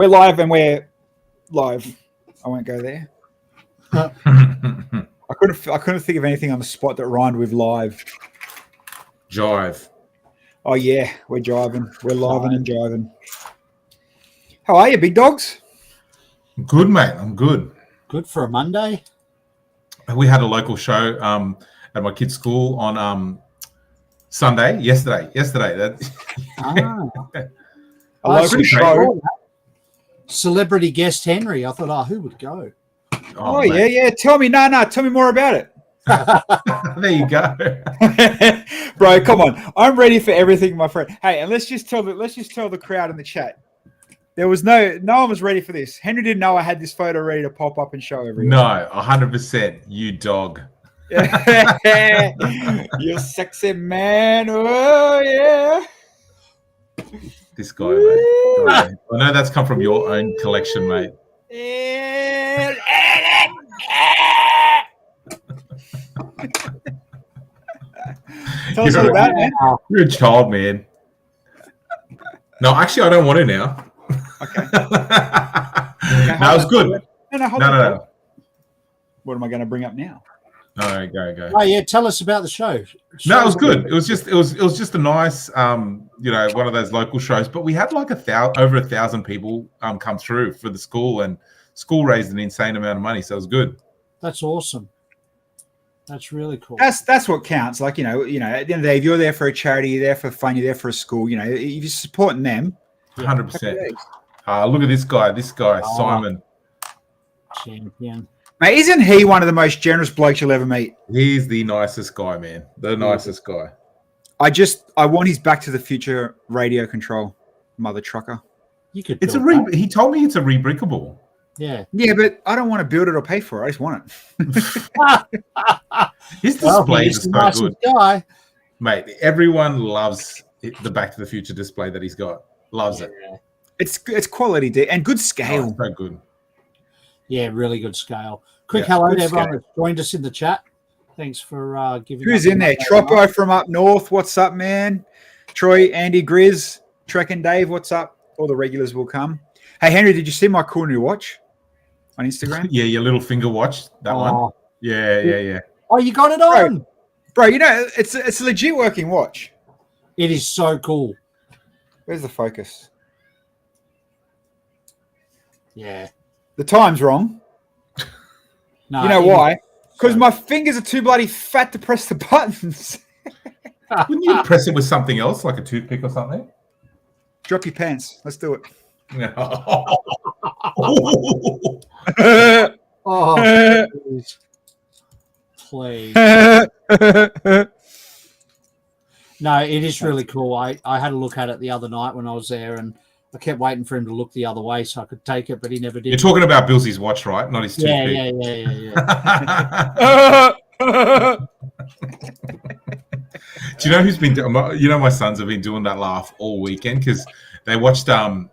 We're live and we're live. I won't go there. I couldn't think of anything on the spot that rhymed with live. Jive. Oh yeah, we're jiving. We're living and jiving. How are you, big dogs? Good, mate. I'm good. Good for a Monday. We had a local show at my kid's school on Sunday. Yesterday. A local show. Celebrity guest Henry. I thought, who would go? Oh yeah. Tell me, tell me more about it. There you go. Bro, come on. I'm ready for everything, my friend. Hey, and let's just tell the crowd in the chat. There was no one was ready for this. Henry didn't know I had this photo ready to pop up and show everyone. No, 100%. You dog. You sexy man. Oh yeah. This guy, mate. I know that's come from your own collection, mate. Tell us all about it, man. You're a child, man. No, actually, I don't want to now. Okay. No, it was good. No. What am I going to bring up now? No, go. Oh yeah, tell us about the show. No, it was good. It was just a nice, one of those local shows. But we had like over 1,000 people come through for the school, and school raised an insane amount of money, so it was good. That's awesome. That's really cool. That's what counts. Like, at the end of the day, if you're there for a charity, you're there for fun, you're there for a school, if you're supporting them. 100%. Look at this guy, Simon. Champion. Mate, isn't he one of the most generous blokes you'll ever meet? He's the nicest guy, man. The nicest guy. I want his Back to the Future radio control, mother trucker. You could. He told me it's a rebrickable. Yeah. Yeah, but I don't want to build it or pay for it. I just want it. His display is so good. Guy. Mate, everyone loves the Back to the Future display that he's got. Loves it. It's quality and good scale. So good. Yeah, really good scale. Quick hello to everyone that's joined us in the chat. Thanks for giving. Who's in there? Troppo from up north. What's up, man? Troy, Andy, Grizz, Trek and Dave. What's up? All the regulars will come. Hey, Henry, did you see my cool new watch on Instagram? Yeah, your little finger watch. That one. Yeah. Oh, you got it on, bro. It's a legit working watch. It is so cool. Where's the focus? Yeah. The time's wrong. No, you know why? Because my fingers are too bloody fat to press the buttons. Wouldn't you press it with something else, like a toothpick or something? Drop your pants. Let's do it. Oh, please. No, it is really cool. I had a look at it the other night when I was there, and I kept waiting for him to look the other way so I could take it, but he never did. You're talking about Bilsy's watch, right? Not his toothpick. Yeah. Do you know who's been doing? My sons have been doing that laugh all weekend because they watched. How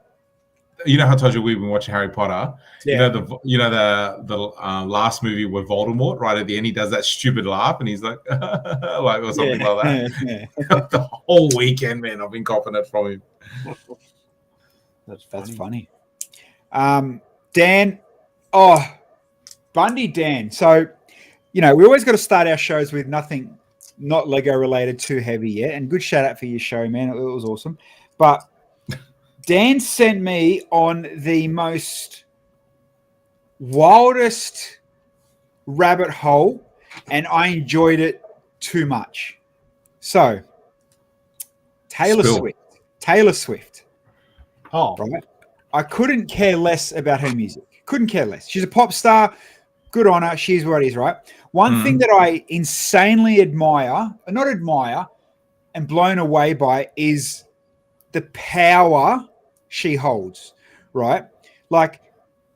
I told you we've been watching Harry Potter. Yeah. The last movie with Voldemort. Right at the end, he does that stupid laugh, and he's like, or something like that. Yeah. The whole weekend, man, I've been copping it from him. That's funny. Dan, Bundy Dan. So, we always got to start our shows with nothing not Lego related too heavy yet. And good shout out for your show, man. It was awesome. But Dan sent me on the most wildest rabbit hole, and I enjoyed it too much. So, Taylor Swift. Oh, right. I couldn't care less about her music. Couldn't care less. She's a pop star. Good on her. She's what it is, right? One thing that I insanely not admire, and blown away by is the power she holds, right? Like,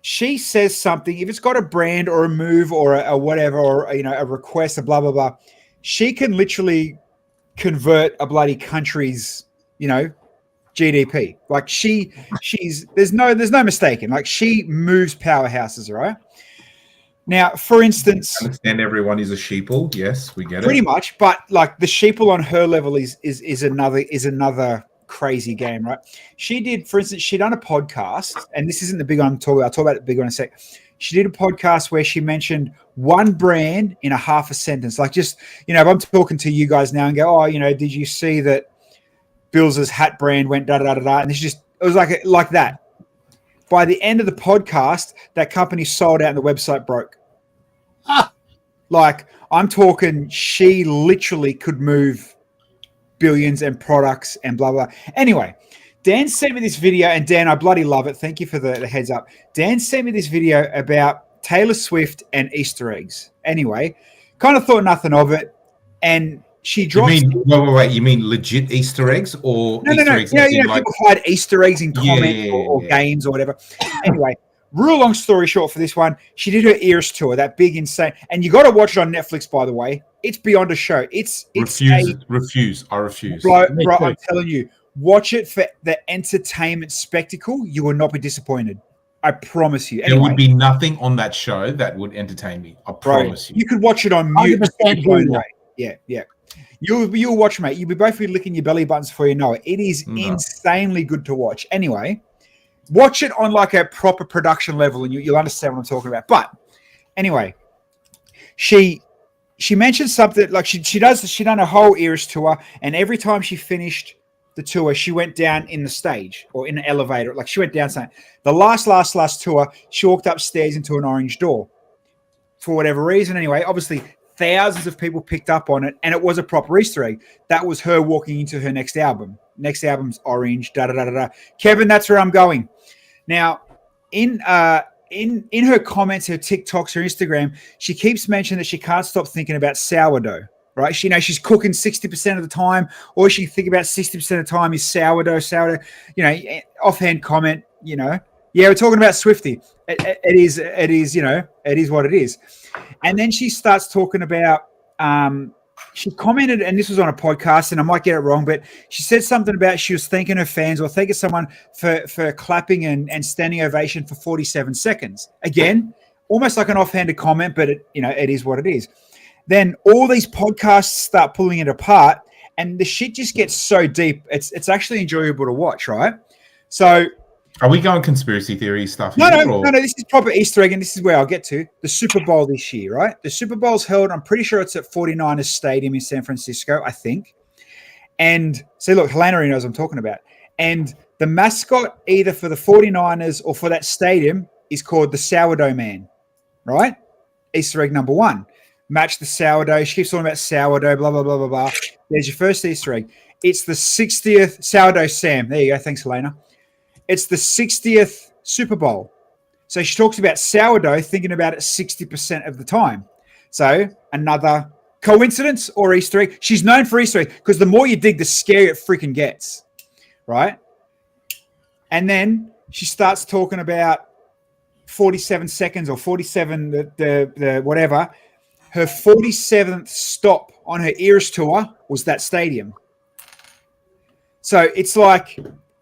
she says something, if it's got a brand or a move or a whatever, or, a request, a blah, blah, blah, she can literally convert a bloody country's, GDP. Like she's there's no mistaking. Like, she moves powerhouses, right? Now, for instance, I understand everyone is a sheeple. Yes, we get it. Pretty much, but like the sheeple on her level is another crazy game, right? She did, for instance, she done a podcast, and this isn't the big one I'm talking about. I'll talk about the big one in a sec. She did a podcast where she mentioned one brand in a half a sentence. Like, just, you know, if I'm talking to you guys now and go, oh, you know, did you see that Bill's hat brand went da da da da? And it's just, it was like that. By the end of the podcast, that company sold out and the website broke. Like, I'm talking, she literally could move billions and products and blah, blah. Anyway, Dan sent me this video, and Dan, I bloody love it. Thank you for the heads up. Dan sent me this video about Taylor Swift and Easter eggs. Anyway, kind of thought nothing of it. And she dropped. You mean, wait, you mean legit Easter eggs or no, Easter eggs? You know, like, people hide Easter eggs in comments or games or whatever. Anyway, real long story short for this one, she did her Eras tour, that big, insane. And you got to watch it on Netflix, by the way. It's beyond a show. It's refuse. I refuse. Bro, I'm telling you, watch it for the entertainment spectacle. You will not be disappointed. I promise you. Anyway, there would be nothing on that show that would entertain me. I promise you. You could watch it on mute. Yeah. You'll watch, mate. You'll be both be licking your belly buttons before you know it. It is insanely good to watch. Anyway, watch it on like a proper production level, and you'll understand what I'm talking about. But anyway, she mentioned something like she done a whole Eras tour, and every time she finished the tour, she went down in the stage or in an elevator. Like, she went down something. The last tour, she walked upstairs into an orange door for whatever reason. Anyway, obviously thousands of people picked up on it, and it was a proper Easter egg. That was her walking into her next album. Next album's orange. Da da da da da. Kevin, that's where I'm going. Now, in her comments, her TikToks, her Instagram, she keeps mentioning that she can't stop thinking about sourdough. Right? She's cooking 60% of the time, or she think about 60% of the time is sourdough. You know, offhand comment. You know, yeah, we're talking about Swifty. It is. You know, it is what it is. And then she starts talking about. She commented, and this was on a podcast, and I might get it wrong, but she said something about she was thanking her fans or thanking someone for clapping and standing ovation for 47 seconds. Again, almost like an offhanded comment, but it is what it is. Then all these podcasts start pulling it apart, and the shit just gets so deep. It's actually enjoyable to watch, right? So, are we going conspiracy theory stuff? No. This is proper Easter egg, and this is where I'll get to the Super Bowl this year, right? The Super Bowl's held. I'm pretty sure it's at 49ers Stadium in San Francisco, I think. And so, look, Helena already knows what I'm talking about. And the mascot, either for the 49ers or for that stadium, is called the Sourdough Man, right? Easter egg number one. Match the sourdough. She keeps talking about sourdough, blah, blah, blah, blah, blah. There's your first Easter egg. It's the 60th Sourdough Sam. There you go. Thanks, Helena. It's the 60th Super Bowl. So she talks about sourdough, thinking about it 60% of the time. So another coincidence or Easter egg. She's known for Easter egg because the more you dig, the scarier it freaking gets, right? And then she starts talking about 47 seconds or 47, the whatever. Her 47th stop on her Eras tour was that stadium. So it's like,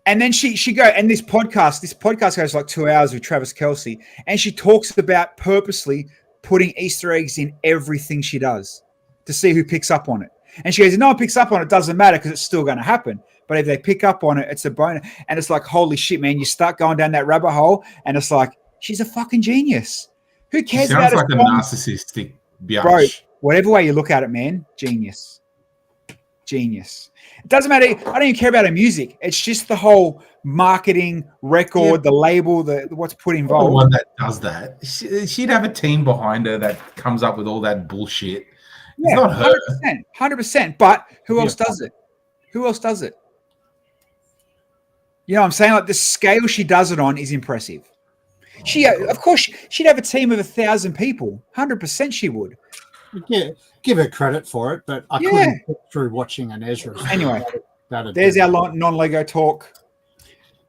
and then she go, and this podcast goes like 2 hours with Travis Kelce, and she talks about purposely putting Easter eggs in everything she does to see who picks up on it. And she goes, if no one picks up on it, it doesn't matter because it's still going to happen. But if they pick up on it, it's a bonus. And it's like, holy shit, man, you start going down that rabbit hole, and it's like, she's a fucking genieve. Who cares about it? Sounds like a narcissistic biatch. Bro, whatever way you look at it, man, genius. It doesn't matter. I don't even care about her music. It's just the whole marketing record, the label, what's put involved. The one that does that, she'd have a team behind her that comes up with all that bullshit. Yeah, it's not her. 100%. But who else does it? You know what I'm saying? Like, the scale she does it on is impressive. Of course, she'd have a team of 1,000 people. 100% she would. Yeah, give her credit for it, but I couldn't get through watching an Ezra. Anyway, there's our non-Lego talk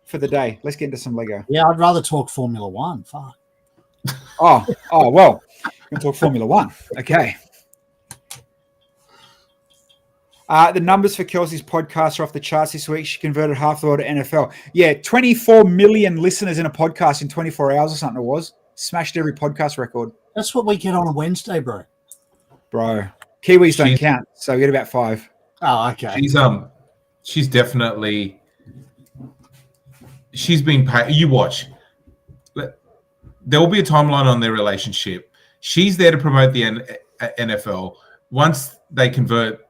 for the day. Let's get into some Lego. Yeah, I'd rather talk Formula One. Fuck. Oh, well, we're going to talk Formula One. Okay. The numbers for Kelsey's podcast are off the charts this week. She converted half the world to NFL. Yeah, 24 million listeners in a podcast in 24 hours or something it was. Smashed every podcast record. That's what we get on a Wednesday, bro. Kiwis don't count, so we get about 5. Oh, okay. She's definitely she's been paid. You watch. There will be a timeline on their relationship. She's there to promote the NFL. Once they convert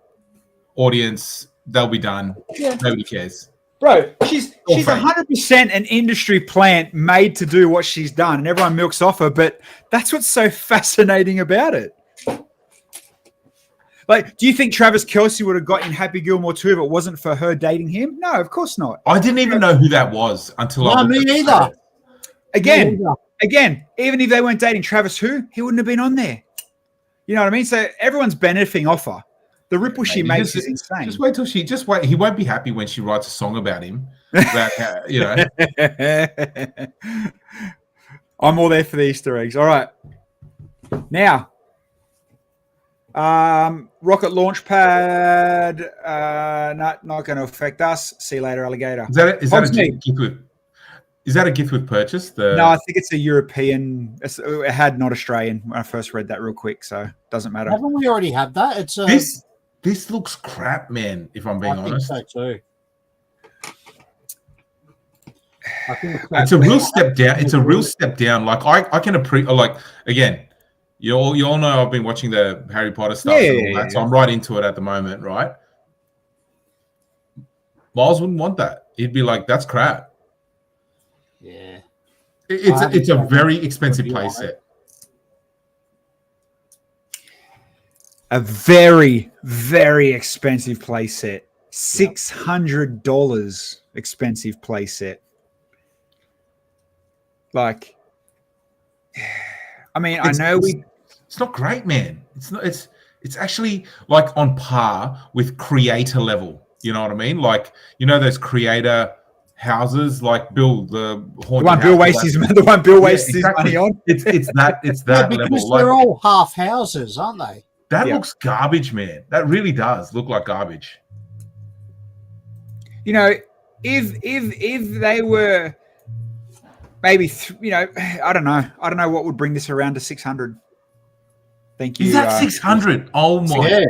audience, they'll be done. Yeah. Nobody cares. Bro, she's 100% an industry plant made to do what she's done, and everyone milks off her, but that's what's so fascinating about it. Like, do you think Travis Kelce would have got in Happy Gilmore 2 if it wasn't for her dating him? No, of course not. I didn't even know who that was until I me neither. Again, even if they weren't dating Travis, he wouldn't have been on there. You know what I mean? So everyone's benefiting off her. The ripple she makes is insane. Just wait till he won't be happy when she writes a song about him. You know. I'm all there for the Easter eggs. All right. Now, rocket launch pad. Not going to affect us. See you later, alligator. Is that a gift with purchase? No, I think it's a European. It had not Australian when I first read that real quick, so it doesn't matter. Haven't we already had that? It's This looks crap, man, if I'm being honest. I think so too. It's a real step down. It's a real step down. Like I can appreciate. Like again, you all know I've been watching the Harry Potter stuff and all that, so I'm right into it at the moment, right? Miles wouldn't want that. He'd be like, "That's crap." Yeah, it's a very expensive playset. A very, very expensive playset. $600 expensive playset. Like, I mean, I know it's not great, man. It's not. It's actually like on par with creator level. You know what I mean? Like, you know those creator houses, like Bill, the one Bill wastes his money on. It's that because level. Because they're all half houses, aren't they? That looks garbage, man. That really does look like garbage. You know, if they were maybe, I don't know what would bring this around to 600. Thank you. Is that 600? Oh my God.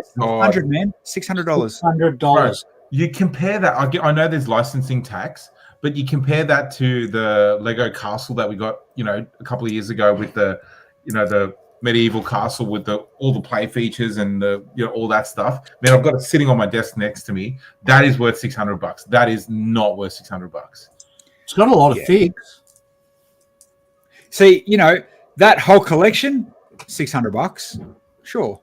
600, man. $600. $600. You compare that. I know there's licensing tax, but you compare that to the Lego castle that we got, a couple of years ago with the medieval castle with all the play features and all that stuff. Man, I've got it sitting on my desk next to me. That is worth $600. That is not worth $600. It's got a lot of figs. See, that whole collection, $600, sure,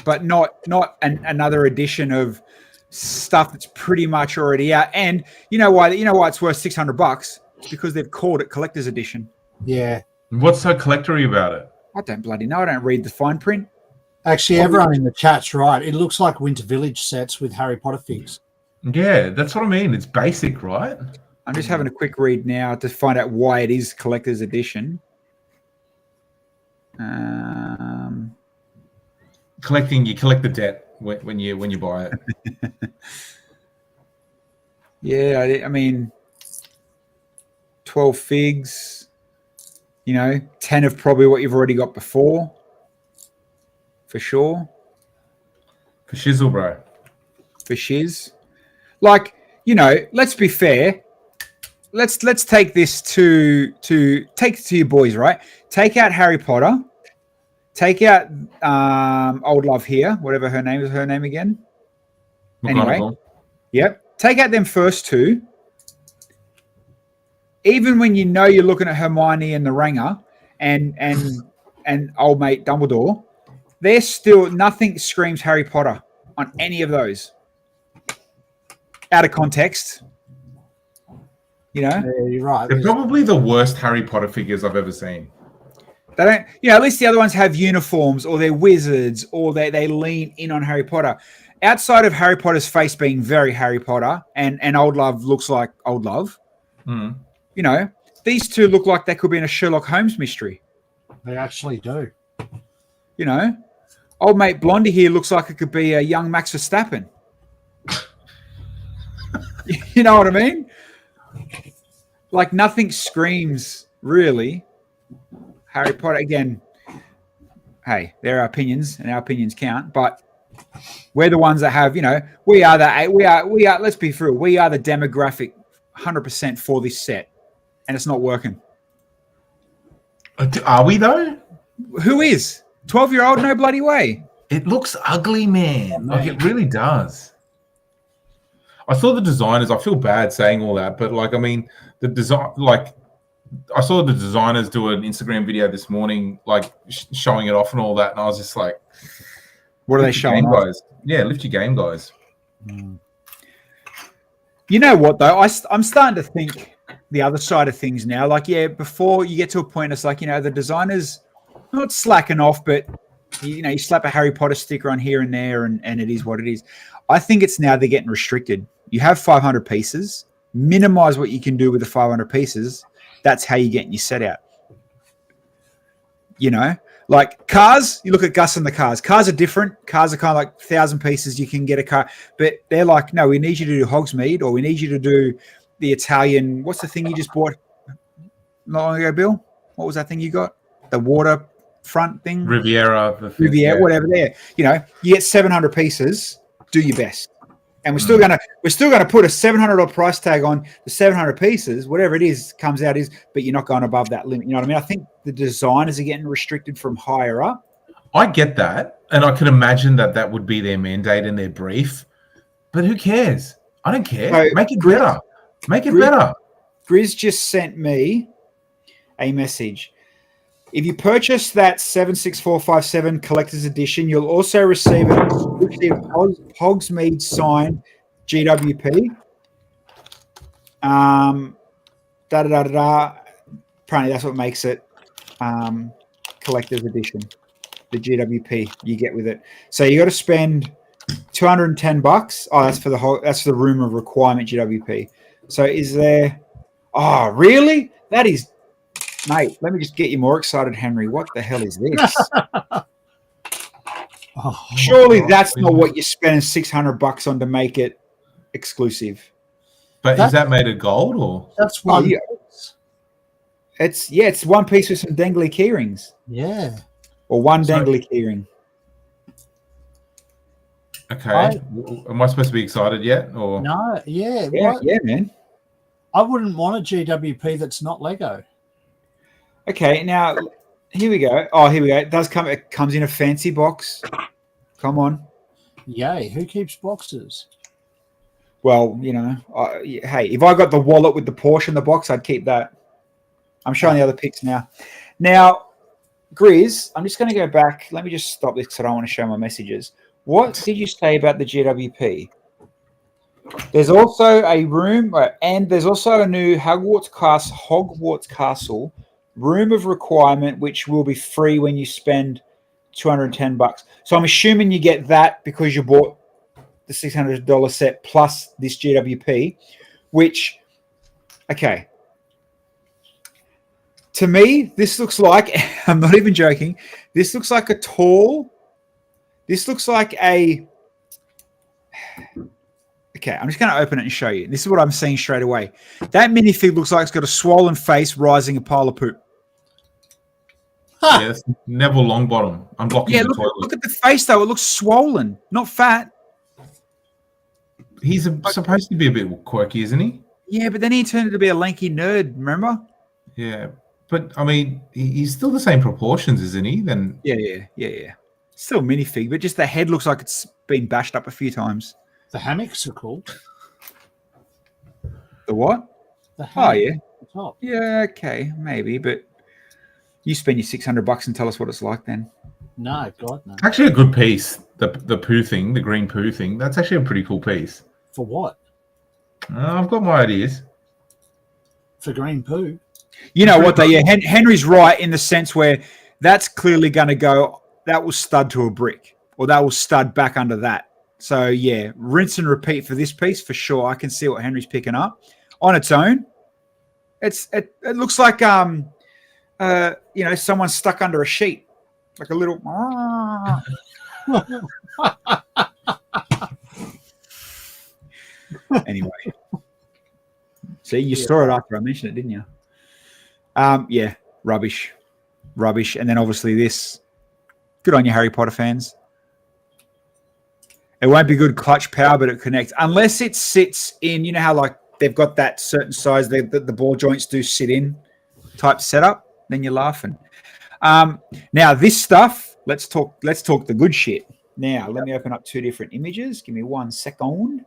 but not another edition of stuff that's pretty much already out. And you know why it's worth $600? It's because they've called it collector's edition. Yeah. What's so collectory about it? I don't bloody know. I don't read the fine print. Actually, everyone in the chat's right. It looks like Winter Village sets with Harry Potter figs. Yeah, that's what I mean. It's basic, right? I'm just having a quick read now to find out why it is collector's edition. You collect the debt when you buy it. Yeah, I mean, 12 figs. 10 of probably what you've already got before, for sure. For shizzle, bro. For shiz. Like, let's be fair. Let's take this to your boys, right? Take out Harry Potter. Take out Old Love here, whatever her name is. Her name again. Anyway, yep. Take out them first two. Even when you're looking at Hermione and the Ranger and old mate Dumbledore, there's still nothing screams Harry Potter on any of those. Out of context. Yeah, you're right. They're probably the worst Harry Potter figures I've ever seen. They don't, at least the other ones have uniforms or they're wizards or they lean in on Harry Potter. Outside of Harry Potter's face being very Harry Potter and Old Love looks like Old Love. Mm. These two look like they could be in a Sherlock Holmes mystery. They actually do. Old mate Blondie here looks like it could be a young Max Verstappen. You know what I mean? Like nothing screams really Harry Potter. Again, hey, there are opinions and our opinions count, but we're the ones that have, we are, let's be real, we are the demographic 100% for this set, and it's not working. Are we though? Who is 12-year-old? No bloody way. It looks ugly, man. Like it really does. I saw the designers. I feel bad saying all that, but like, I mean, the design. Like, I saw the designers do an Instagram video this morning, like showing it off and all that, and I was just like, "What are they showing, guys? Yeah, lift your game, guys." You know what though? I'm starting to think the other side of things now. Like, yeah, before you get to a point, it's like, you know, the designers not slacking off, but you know, you slap a Harry Potter sticker on here and there, and it is what it is. I think it's now they're getting restricted. You have 500 pieces. Minimize what you can do with the 500 pieces. That's how you're getting your set out. You know, like cars, you look at Gus and the cars. Cars are different. Cars are kind of like 1,000 pieces. You can get a car, but they're like, no, we need you to do Hogsmeade, or we need you to do the Italian. What's the thing you just bought not long ago, Bill? What was that thing you got? The waterfront thing? Riviera, whatever. There, you know, you get 700 pieces. Do your best. And we're still gonna put a $700 price tag on the 700 pieces, whatever it is comes out is, but you're not going above that limit. You know what I mean? I think the designers are getting restricted from higher up. I get that, and I can imagine that would be their mandate and their brief. But who cares? I don't care. So, make it better. Make it better. Grizz just sent me a message. If you purchase that 76457 collector's edition, you'll also receive an exclusive Hogsmeade signed GWP. Apparently, that's what makes it collector's edition. The GWP you get with it. So you got to spend $210. Oh, that's for that's the room of requirement GWP. So is there? Oh, really? That is. Mate, let me just get you more excited, Henry. What the hell is this? Surely that's not what you're spending $600 on to make it exclusive. But is that made of gold or? That's one. Yeah. It's one piece with some dangly keyrings. Yeah. Or one dangly keyring. Okay. Am I supposed to be excited yet? Or no? Yeah. Yeah, man. I wouldn't want a GWP that's not Lego. Okay, now here we go. Oh, here we go. It does come. It comes in a fancy box. Come on. Yay! Who keeps boxes? Well, you know, hey, if I got the wallet with the Porsche in the box, I'd keep that. I'm showing the other pics now. Now, Grizz, I'm just going to go back. Let me just stop this because I don't want to show my messages. What did you say about the GWP? There's also a room, and there's also a new Hogwarts Castle. Room of requirement, which will be free when you spend $210. So I'm assuming you get that because you bought the $600 set plus this GWP, which, okay. To me, this looks like, I'm not even joking, this looks like a okay, I'm just going to open it and show you. This is what I'm seeing straight away. That minifig looks like it's got a swollen face rising a pile of poop. Yes, Neville Longbottom unblocking the toilet. Look at the face, though. It looks swollen, not fat. He's supposed to be a bit quirky, isn't he? Yeah, but then he turned to be a lanky nerd, remember? Yeah, but, I mean, he's still the same proportions, isn't he? Then Yeah. Still a minifig, but just the head looks like it's been bashed up a few times. The hammocks are cool. The what? The hammock. Oh, yeah. Yeah, okay, maybe, but you spend your $600 and tell us what it's like then. No, God, no. Actually, a good piece. The poo thing, the green poo thing. That's actually a pretty cool piece. For what? I've got my ideas. For green poo. You know what, though? Yeah, Henry's right in the sense where that's clearly going to go, that will stud to a brick, or that will stud back under that. So, yeah, rinse and repeat for this piece for sure. I can see what Henry's picking up. On its own, it looks like someone stuck under a sheet, like a little. Anyway, see, you saw it after I mentioned it, didn't you? Yeah, rubbish, and then obviously this. Good on you, Harry Potter fans. It won't be good clutch power, but it connects unless it sits in. You know how like they've got that certain size that the ball joints do sit in type setup, then you're laughing. Now this stuff, let's talk the good shit. Now let me open up 2 different images. Give me 1 second.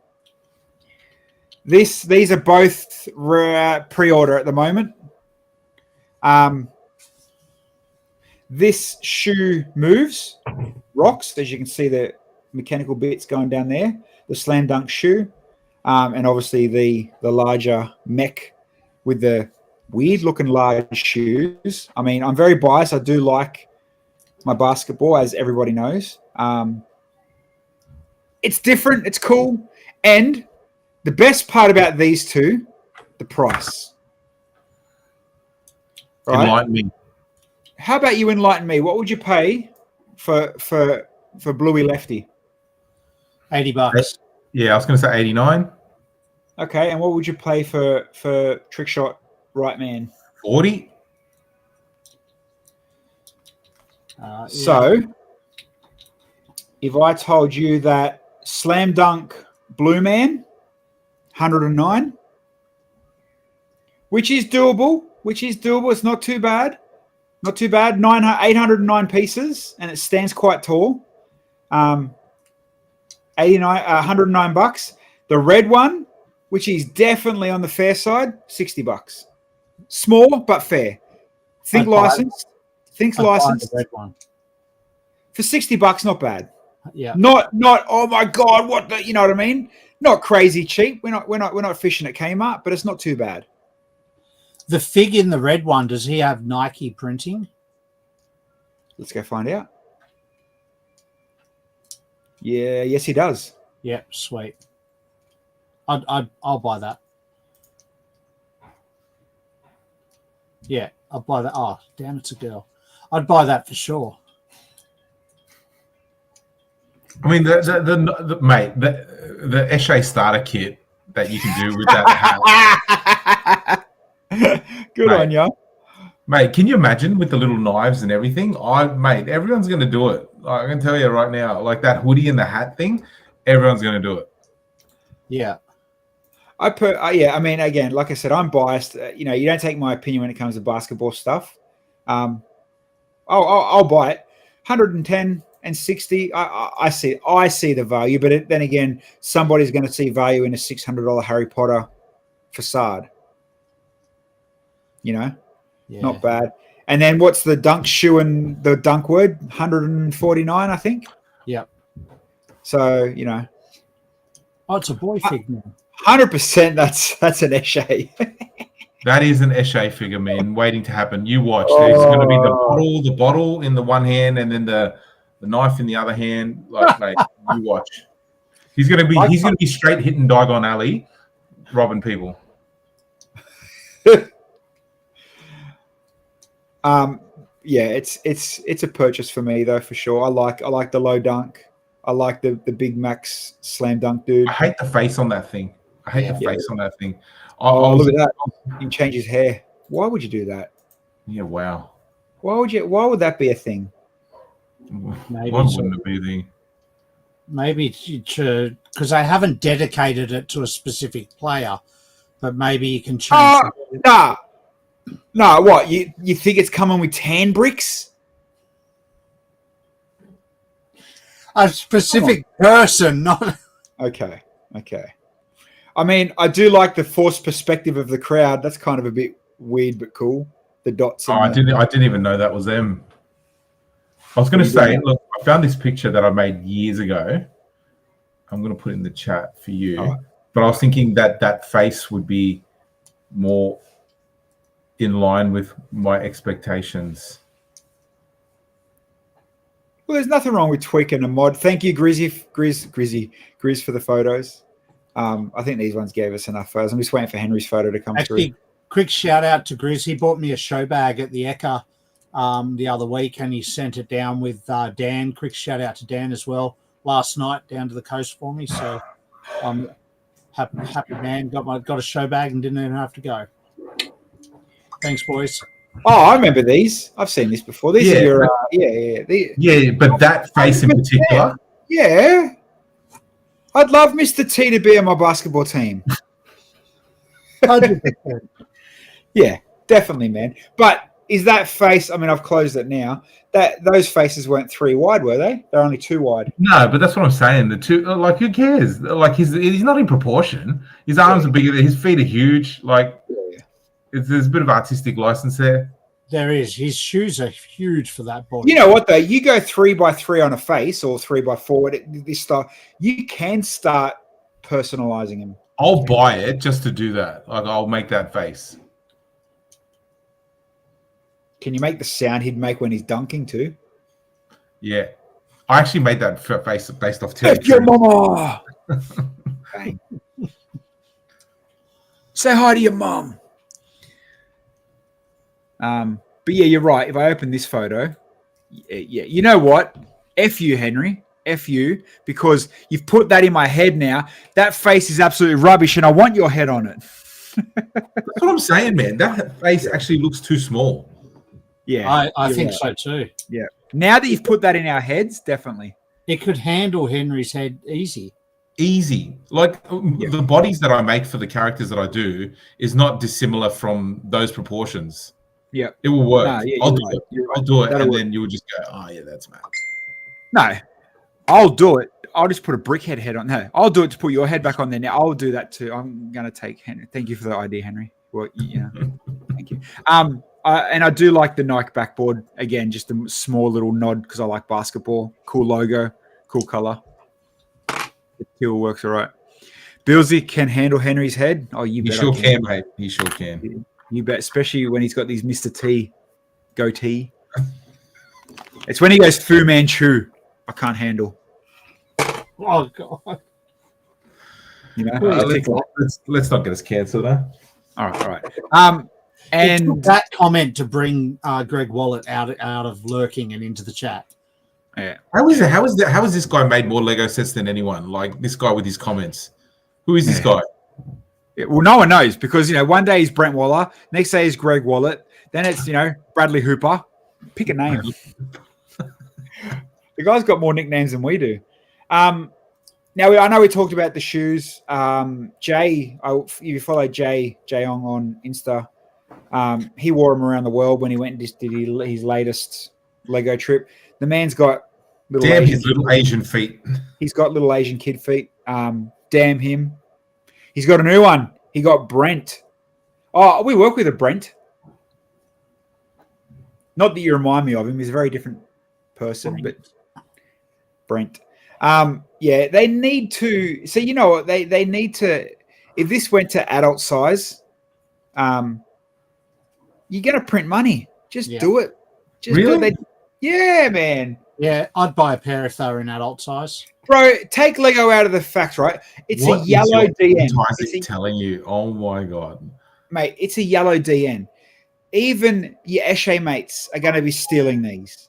These are both pre-order at the moment. This shoe moves, rocks, as you can see the mechanical bits going down there. The Slam Dunk shoe, and obviously the larger mech with the weird looking large shoes. I mean, I'm very biased. I do like my basketball, as everybody knows. It's different. It's cool. And the best part about these two, the price. Right? Enlighten me. How about you enlighten me? What would you pay for Bluey Lefty? $80. Yeah, I was going to say 89. Okay, and what would you pay for Trick Shot Right Man? 40. Yeah. So, if I told you that Slam Dunk Blue Man, 109, which is doable. It's not too bad. Not too bad. 809 pieces, and it stands quite tall. 109 bucks. The red one, which is definitely on the fair side, $60. Small but fair. Think licensed. Think licensed. The red one. For $60, not bad. Yeah. Not. Oh my god! What the? You know what I mean? Not crazy cheap. We're not fishing at Kmart, but it's not too bad. The fig in the red one, does he have Nike printing? Let's go find out. Yeah, yes, he does. Yep, sweet. I'll buy that. Yeah, I'll buy that. Oh, damn, it's a girl. I'd buy that for sure. I mean, the Eshe starter kit that you can do with that hat. Good mate, on you. Mate, can you imagine with the little knives and everything? Everyone's going to do it. I can tell you right now, like that hoodie and the hat thing, everyone's going to do it. Yeah. I mean, again, like I said, I'm biased. You don't take my opinion when it comes to basketball stuff. I'll buy it. 110 and 60. I see the value, but then again, somebody's going to see value in a $600 Harry Potter facade. Yeah. Not bad. And then what's the dunk shoe and the dunk word? 149, I think. Yep. So, Oh, it's a boy fig now. 100% that's an Eshe. That is an Eshe figure, man, waiting to happen. You watch. There's going to be the bottle in the one hand and then the knife in the other hand. Like, mate, you watch. He's going to be straight hitting Diagon Alley, robbing people. Yeah, it's a purchase for me though, for sure. I like the low dunk. I like the Big Max Slam Dunk dude. I hate the face on that thing. On that thing. Look at that. He can change his hair. Why would you do that? Yeah, wow. Why would that be a thing? Maybe Why wouldn't it be the? Maybe because I haven't dedicated it to a specific player, but maybe you can change. Nah, what? You think it's coming with tan bricks? A specific person, not. Okay. I mean, I do like the forced perspective of the crowd. That's kind of a bit weird but cool. The dots. I didn't even know that was them. I was going to say, look, I found this picture that I made years ago. I'm going to put it in the chat for you. Right. But I was thinking that face would be more in line with my expectations. Well, there's nothing wrong with tweaking a mod. Thank you, Grizz, for the photos. I think these ones gave us enough photos. I'm just waiting for Henry's photo to come through. Quick shout out to Grizz. He bought me a show bag at the Eka the other week, and he sent it down with Dan. Quick shout out to Dan as well. Last night down to the coast for me. So I'm happy man. Got a show bag and didn't even have to go. Thanks, boys. Oh, I remember these. I've seen this before. These are your but that face in particular. Yeah. I'd love Mr. T to be on my basketball team. 100%. Yeah, definitely, man. But is that face? I mean, I've closed it now. That those faces weren't 3 wide, were they? They're only 2 wide. No, but that's what I'm saying. The two, like, who cares? Like, he's not in proportion. His arms are bigger. His feet are huge. Like, there's a bit of artistic license there. There is. His shoes are huge for that body. You know what though? You go 3x3 on a face or 3x4. This stuff, you can start personalizing him. I'll buy it just to do that. Like, I'll make that face. Can you make the sound he'd make when he's dunking too? Yeah, I actually made that face based off F your mama. Bang. Say hi to your mum. But yeah, you're right. If I open this photo, yeah, you know what? F you, Henry. F you, because you've put that in my head now. That face is absolutely rubbish, and I want your head on it. That's what I'm saying, man. That face actually looks too small. Yeah, I think so too. Yeah. Now that you've put that in our heads, definitely. It could handle Henry's head easy. Easy. Like, the bodies that I make for the characters that I do is not dissimilar from those proportions. Yeah. It will work. No, yeah, I'll do right. it. I'll do it. That'll And work. then you will just go, oh, yeah, that's mad. No, I'll do it. I'll just put a brickhead head on. No, I'll do it to put your head back on there. Now I'll do that too. I'm going to take Henry. Thank you for the idea, Henry. Well, yeah, thank you. And I do like the Nike backboard again. Just a small little nod because I like basketball. Cool logo, cool color. The teal works all right. Bilsy can handle Henry's head. Oh, you He bet. sure can, mate. He sure can. You bet, especially when he's got these Mr. T goatee. It's when he goes Fu Manchu. I can't handle. Oh God! You know, Let's not get us cancelled, huh? all right. And And that comment to bring Greg Wallet out of lurking and into the chat. yeah, How is this guy made more Lego sets than anyone? Like, this guy with his comments. Who is this guy? Yeah, well, no one knows because one day he's Brent Waller, next day he's Greg Wallet, then it's Bradley Hooper. Pick a name. The guy's got more nicknames than we do. Now I know we talked about the shoes. Jay, if you follow Jay Ong on Insta, he wore them around the world when he went and just did his latest Lego trip. The man's got his little Asian feet. He's got little Asian kid feet. Damn him. He's got a new one. He got Brent. Oh, we work with a Brent. Not that you remind me of him. He's a very different person, but Brent. Yeah, they need to. So you know what? They need to. If this went to adult size, you're gonna print money. Just do it. Just really? do it. Yeah, man. Yeah, I'd buy a pair if they were in adult size. Bro, take Lego out of the facts, right? It's What a yellow is DN. telling you? Oh my god, Mate, it's a yellow DN. Even your Eshe mates are going to be stealing these.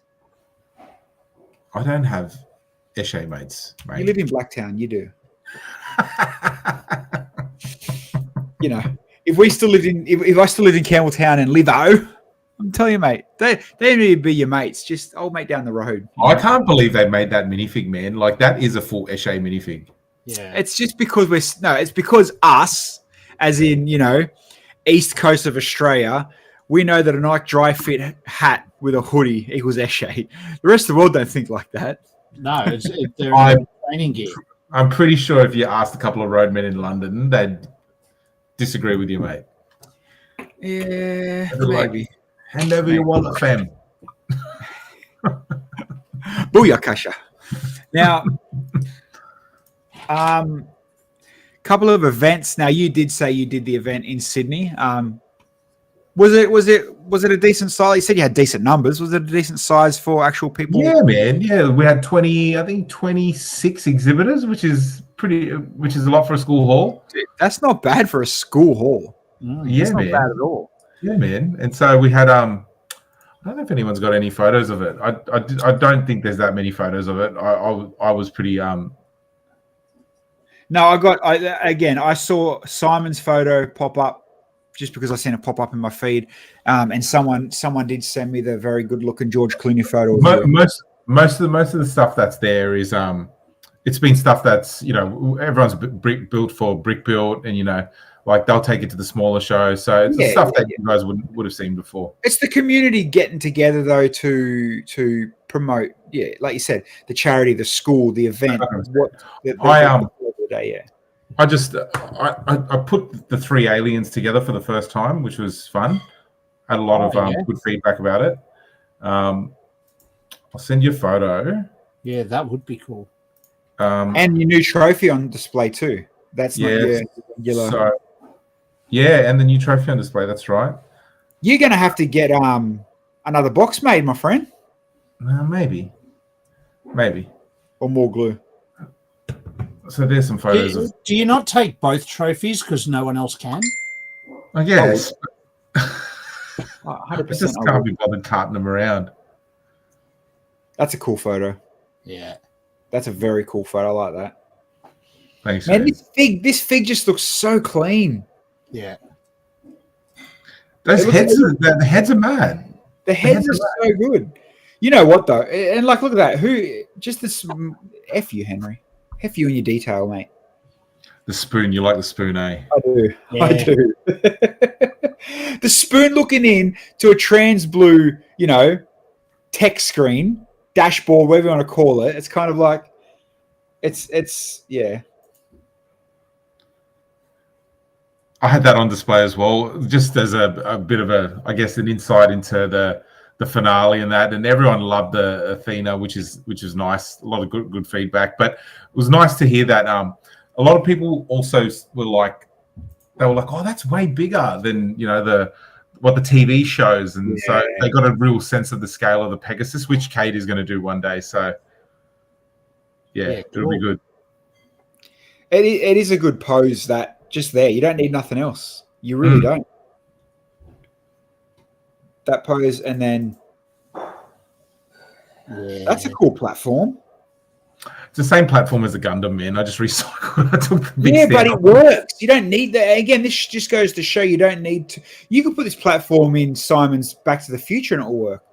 I don't have Eshe mates, mate. You live in Blacktown, you do. If we still lived in, if I still lived in Campbelltown and Livo, I'm telling you, mate, they need to be your mates. Just old mate down the road. I can't believe they made that minifig, man. Like, that is a full Eshe minifig. Yeah, It's just because it's because us, as in East Coast of Australia, we know that a Nike dry fit hat with a hoodie equals Eshe. The rest of the world don't think like that. no, they're in training gear. I'm pretty sure if you asked a couple of roadmen in London, they'd disagree with you, mate. Yeah, Like, maybe. hand over your wallet, fam. Booyah, Kasha. Now, couple of events. Now, you did say you did the event in Sydney. Was it a decent size? You said you had decent numbers. Was it a decent size for actual people? Yeah, man. Yeah, we had 26 exhibitors, which is a lot for a school hall. That's not bad for a school hall. Yeah, That's not man. bad at all. Yeah, man. And so we had I don't know if anyone's got any photos of it. I don't think there's that many photos of it. I was pretty No, I saw Simon's photo pop up just because I seen it pop up in my feed, and someone did send me the very good looking George Clooney photo. Most of the stuff that's there is it's been stuff that's everyone's built for brick built, and Like they'll take it to the smaller shows. So it's the stuff that you guys would have seen before. It's the community getting together though to promote, like you said, the charity, the school, the event. The day, I put the 3 aliens together for the first time, which was fun. Had a lot of good feedback about it. I'll send you a photo. Yeah, that would be cool. And your new trophy on display too. That's not your regular. So, and the new trophy on display. That's right. You're going to have to get another box made, my friend. Maybe. Or more glue. So there's some photos. Do you not take both trophies because no one else can? I guess. 100%. I just can't be bothered carting them around. That's a cool photo. Yeah. That's a very cool photo. I like that. Thanks, man. This fig just looks so clean. Yeah. The heads are mad. The heads are so good. You know what though? And like, look at that. F you, Henry. F you in your detail, mate. The spoon. You like the spoon, eh? I do. Yeah. I do. The spoon looking in to a trans blue, tech screen, dashboard, whatever you want to call it. It's kind of like, it's. I had that on display as well, just as a bit of an insight into the finale and that, and everyone loved the Athena, which is nice. A lot of good feedback, but it was nice to hear that a lot of people also were like, oh, that's way bigger than what the TV shows, and so they got a real sense of the scale of the Pegasus, which Kate is going to do one day. So it'll be good. It is a good pose that just there. You don't need nothing else. You really don't. That pose, and then that's a cool platform. It's the same platform as the Gundam, man. I just recycled. I took the big but it works. You don't need that. Again, this just goes to show you don't need to. You can put this platform in Simon's Back to the Future and it'll work.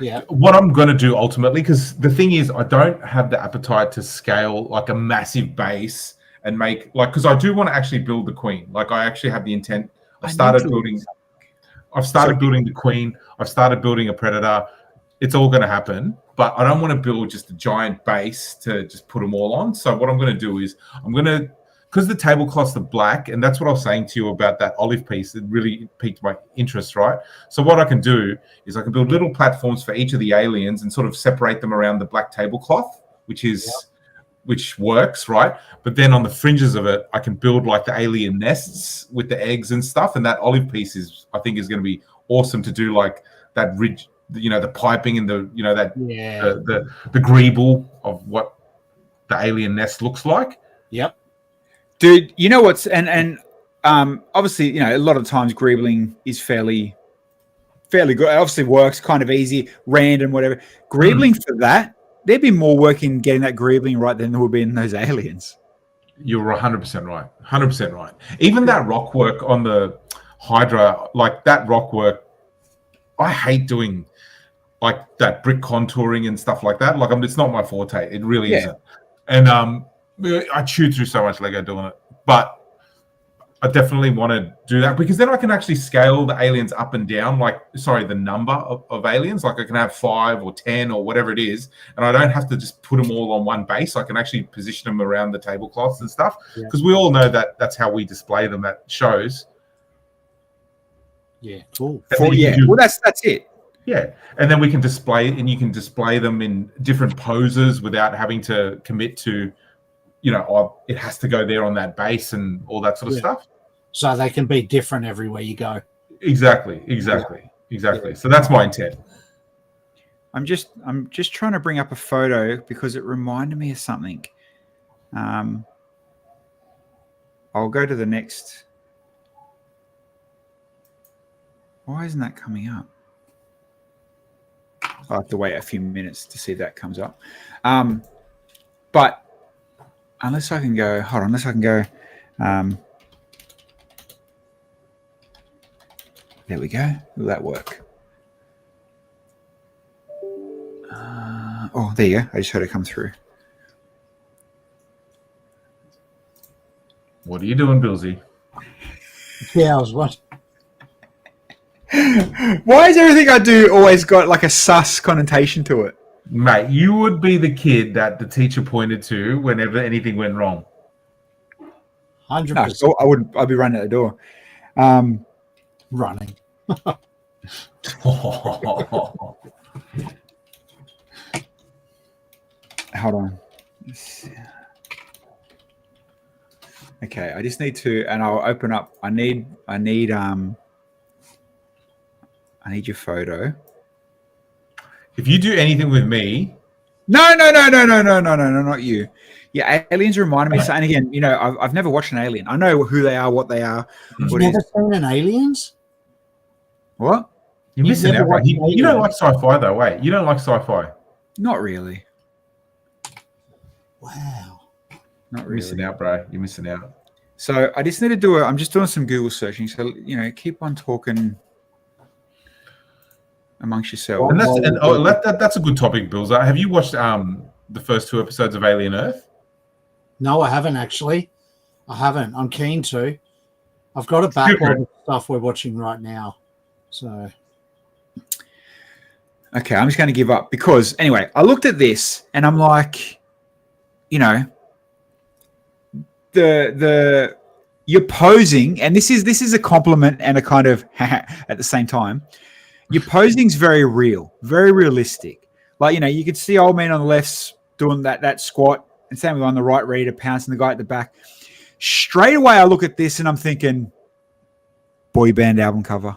Yeah. What I'm going to do ultimately, because the thing is, I don't have the appetite to scale like a massive base and make because I do want to actually build the Queen. Like I actually have the intent. I've started building the Queen. I've started building a Predator. It's all going to happen, but I don't want to build just a giant base to just put them all on. So what I'm going to do is because the tablecloths are black, and that's what I was saying to you about that olive piece. It really piqued my interest, right? So what I can do is I can build little platforms for each of the aliens and sort of separate them around the black tablecloth, which works, right? But then on the fringes of it, I can build like the alien nests with the eggs and stuff. And that olive piece I think is going to be awesome to do, like that ridge, the piping and the greeble of what the alien nest looks like. Yep. Dude, you know what's and obviously, a lot of times greebling is fairly good. It obviously works kind of easy, random, whatever. Greebling for that, there'd be more work in getting that greebling right than there would be in those aliens. You're 100% right. 100% right. Even that rock work on the Hydra, like that rock work, I hate doing like that brick contouring and stuff like that. Like it's not my forte. It really isn't. And I chewed through so much Lego doing it. But I definitely want to do that because then I can actually scale the aliens up and down, the number of aliens. Like I can have 5 or 10 or whatever it is, and I don't have to just put them all on one base. I can actually position them around the tablecloths and stuff because we all know that that's how we display them at shows. Yeah, cool. Well, that's it. Yeah, and then we can display, and you can display them in different poses without having to commit to, it has to go there on that base and all that sort of stuff. So they can be different everywhere you go. Exactly. So that's my intent. I'm just trying to bring up a photo because it reminded me of something. I'll go to the next. Why isn't that coming up? I'll have to wait a few minutes to see if that comes up. But unless I can go, there we go. Will that work? There you go. I just heard it come through. What are you doing, Bilsy? Yeah, I was watching. Why is everything I do always got like a sus connotation to it? Mate, you would be the kid that the teacher pointed to whenever anything went wrong. 100% No, so I wouldn't. I'd be running at the door. running. Hold on. Okay, I just need to, and I'll open up. I need your photo. If you do anything with me, No, not you. Yeah, aliens reminded me. And again, you know, I've never watched an alien. I know who they are, what they are. You've What it never is. seen an Aliens? What? you're You've missing never out, bro. watched You don't like Aliens? sci-fi though, wait. You don't like sci-fi. Not really. Wow. Not You're really. missing out, bro. You're missing out. So I just need to do it. I'm just doing some Google searching. So, you know, keep on talking amongst yourselves. And that's a good topic, Bills. Have you watched the first 2 episodes of Alien Earth? No, I haven't actually. I haven't. I'm keen to. I've got a backlog of stuff we're watching right now. So Okay, I'm just going to give up because anyway, I looked at this and I'm like, you know, you're posing, and this is a compliment and a kind of at the same time. Your posing's very real, very realistic. Like, you know, you could see old man on the left doing that squat, and same with on the right, ready to pounce, and the guy at the back. Straight away, I look at this and I'm thinking, boy band album cover.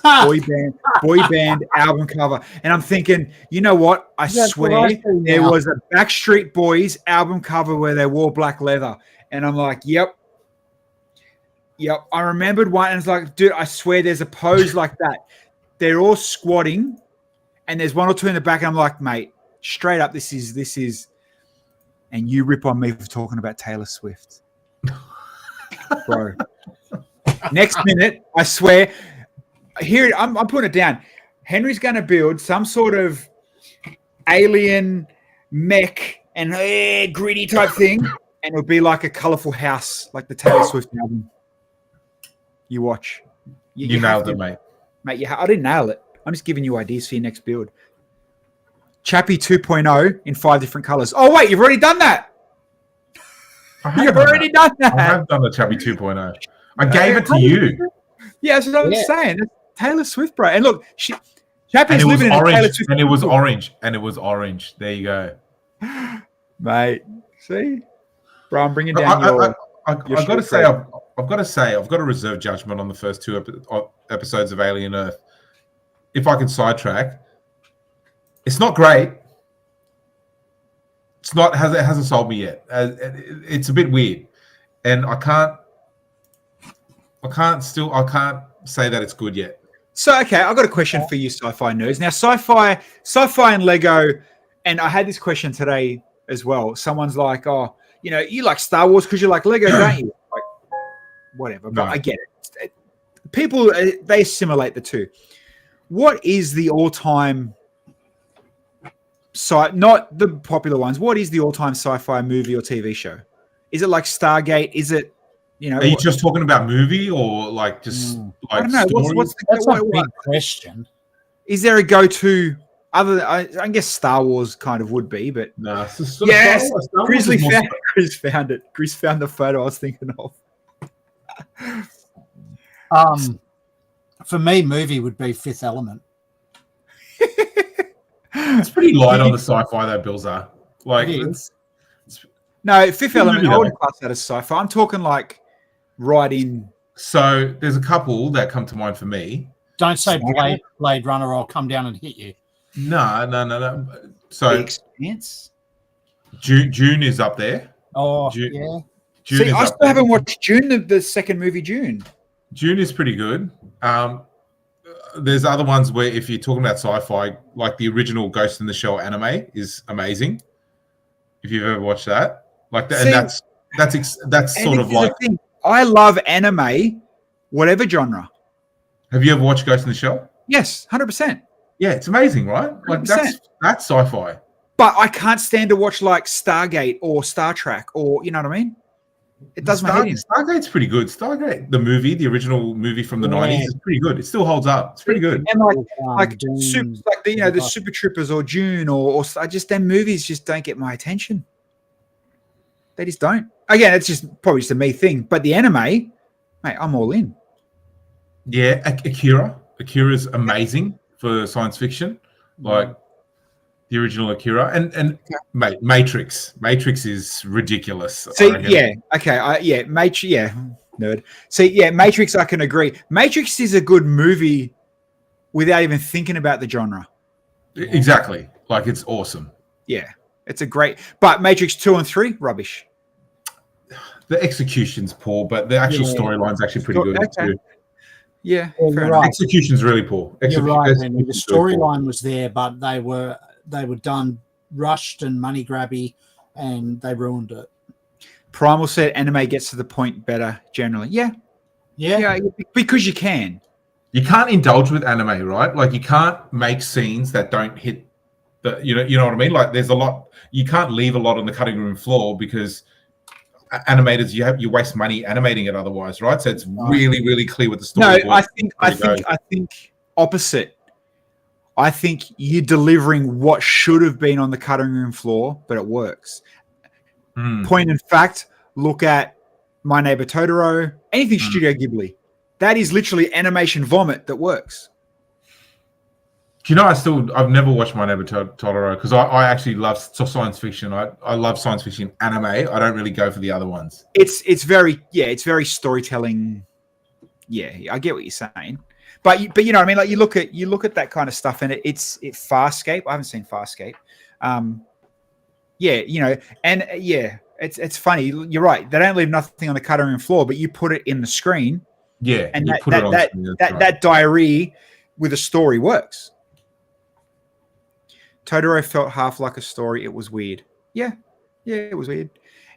Boy band album cover. And I'm thinking, you know what? I swear there was a Backstreet Boys album cover where they wore black leather. And I'm like, yep. I remembered one, and it's like, dude, I swear there's a pose like that. They're all squatting, and there's one or two in the back. And I'm like, mate, straight up, this is. And you rip on me for talking about Taylor Swift. Bro. Next minute, I swear. Here, I'm putting it down. Henry's going to build some sort of alien mech and gritty type thing, and it'll be like a colorful house, like the Taylor Swift album. You watch. You nailed it, mate. Mate, I didn't nail it. I'm just giving you ideas for your next build. Chappie 2.0 in 5 different colors. Oh, wait, you've already done that. You've already done that. I have done the Chappie 2.0. I gave it to you. Yeah, that's what I'm saying. That's Taylor Swift, bro. And look, Chappie's And it was living in a Taylor orange. Swift. And it was orange. And it was orange. There you go. Mate, see? Bro, I'm bringing down your I've got to say, I've got to reserve judgment on the first 2 episodes of Alien Earth. If I can sidetrack, it's not great. It hasn't sold me yet. It's a bit weird, and I can't say that it's good yet. So, okay, I've got a question for you, sci-fi nerds. Now, sci-fi and Lego, and I had this question today as well. Someone's like, oh, you know, you like Star Wars because you like Lego, don't you? Like, whatever, but I get it. People, they assimilate the two. What is the all-time, not the popular ones, what is the all-time sci-fi movie or TV show? Is it like Stargate? Is it, you know? Are you just talking about movie or like just like I don't know. That's a big question. Is there a go-to other? I guess Star Wars kind of would be, but no. Yes, Grizzly found it. Grizz found the photo I was thinking of. For me, movie would be Fifth Element. It's pretty light on the sci-fi though, Bills are. Like no, Fifth Element. movie, I wouldn't class that as sci-fi. I'm talking like right in. So there's a couple that come to mind for me. Don't say Blade Runner, or I'll come down and hit you. No. So The Expanse. June is up there. Oh, June, yeah. June See, is I up still there. haven't watched June, the second movie, June. June is pretty good. There's other ones where if you're talking about sci-fi, like the original Ghost in the Shell anime is amazing. If you've ever watched that, like that, and that's sort of like. I love anime, whatever genre. Have you ever watched Ghost in the Shell? Yes, 100%. Yeah, it's amazing, right? Like 100%. that's sci-fi. But I can't stand to watch like Stargate or Star Trek or, you know what I mean? It does my head in. Stargate's pretty good. Stargate, the movie, the original movie from the 90s, is pretty good. It still holds up. It's pretty good. And Dune, the Super Troopers or June or just them movies just don't get my attention. They just don't. Again, it's probably just a me thing. But the anime, mate, I'm all in. Yeah, Akira. Akira's amazing for science fiction. Like the original Akira. And mate, Matrix. Matrix is ridiculous. See, Matrix, nerd. See, yeah, Matrix, I can agree. Matrix is a good movie without even thinking about the genre. Exactly. Like, it's awesome. Yeah, it's a great... But Matrix 2 and 3, rubbish. The execution's poor, but the actual storyline's actually pretty good too. Yeah, you're right. Execution's really poor. You're right, Henry. The storyline was there, but they were done rushed and money grabby, and they ruined it. Primal said anime gets to the point better generally. Yeah, because you can. You can't indulge with anime, right? Like, you can't make scenes that don't hit the. You know what I mean? Like, there's a lot. You can't leave a lot on the cutting room floor because animators, you waste money animating it otherwise, right? So it's really, really clear what the story. No, I think opposite. I think you're delivering what should have been on the cutting room floor, but it works. Point in fact, look at My Neighbor Totoro, anything Studio Ghibli. That is literally animation vomit that works. Do you know, I've never watched My Neighbor Totoro because I actually love science fiction. I love science fiction anime. I don't really go for the other ones. It's very storytelling. Yeah, I get what you're saying. But you know what I mean? Like, you look at that kind of stuff, and it's Farscape. I haven't seen Farscape. It's funny. You're right. They don't leave nothing on the cutting room floor, but you put it in the screen. Yeah, and that diary with a story works. Totoro felt half like a story. It was weird. Yeah, it was weird.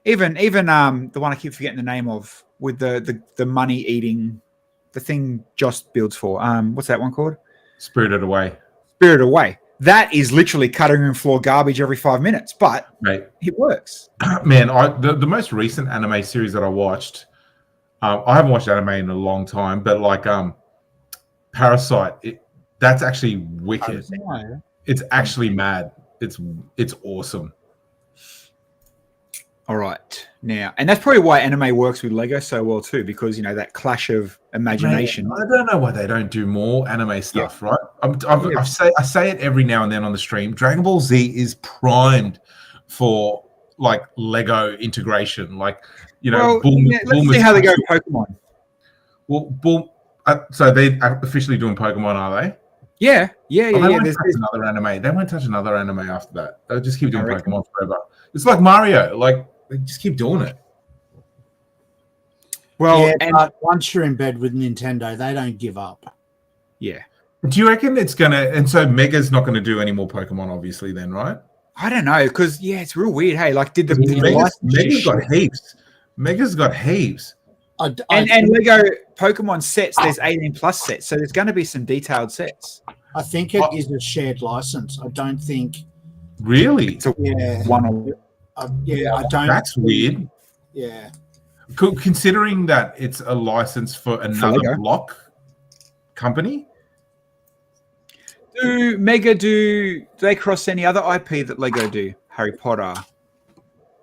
Even the one I keep forgetting the name of with the money eating, the thing Joss builds for. What's that one called? Spirited Away. Spirited Away. That is literally cutting room floor garbage every 5 minutes, but it works. Man, the most recent anime series that I watched, I haven't watched anime in a long time, but like Parasite, that's actually wicked. It's actually mad. It's awesome. All right. Now, and that's probably why anime works with Lego so well too, because, you know, that clash of imagination. Man, I don't know why they don't do more anime stuff, right? I say it every now and then on the stream. Dragon Ball Z is primed for like Lego integration. Like, you know, let's see how they go with Pokemon. Well, so they're officially doing Pokemon, are they? Yeah. They won't touch another anime. They won't touch another anime after that. They'll just keep doing Pokemon forever. It's like Mario. Like, they just keep doing it. Well, but once you're in bed with Nintendo, they don't give up. Yeah. Do you reckon it's gonna? And so Mega's not going to do any more Pokemon, obviously. Then, right? I don't know, because it's real weird. Hey, like, Mega's got heaps. Mega's got heaps. And Lego Pokemon sets, there's 18+ sets, so there's going to be some detailed sets. I think it is a shared license. I don't think. Really? It's one. I don't. That's weird. Yeah. Considering that it's a license for another block company. Do they cross any other IP that Lego do? Harry Potter,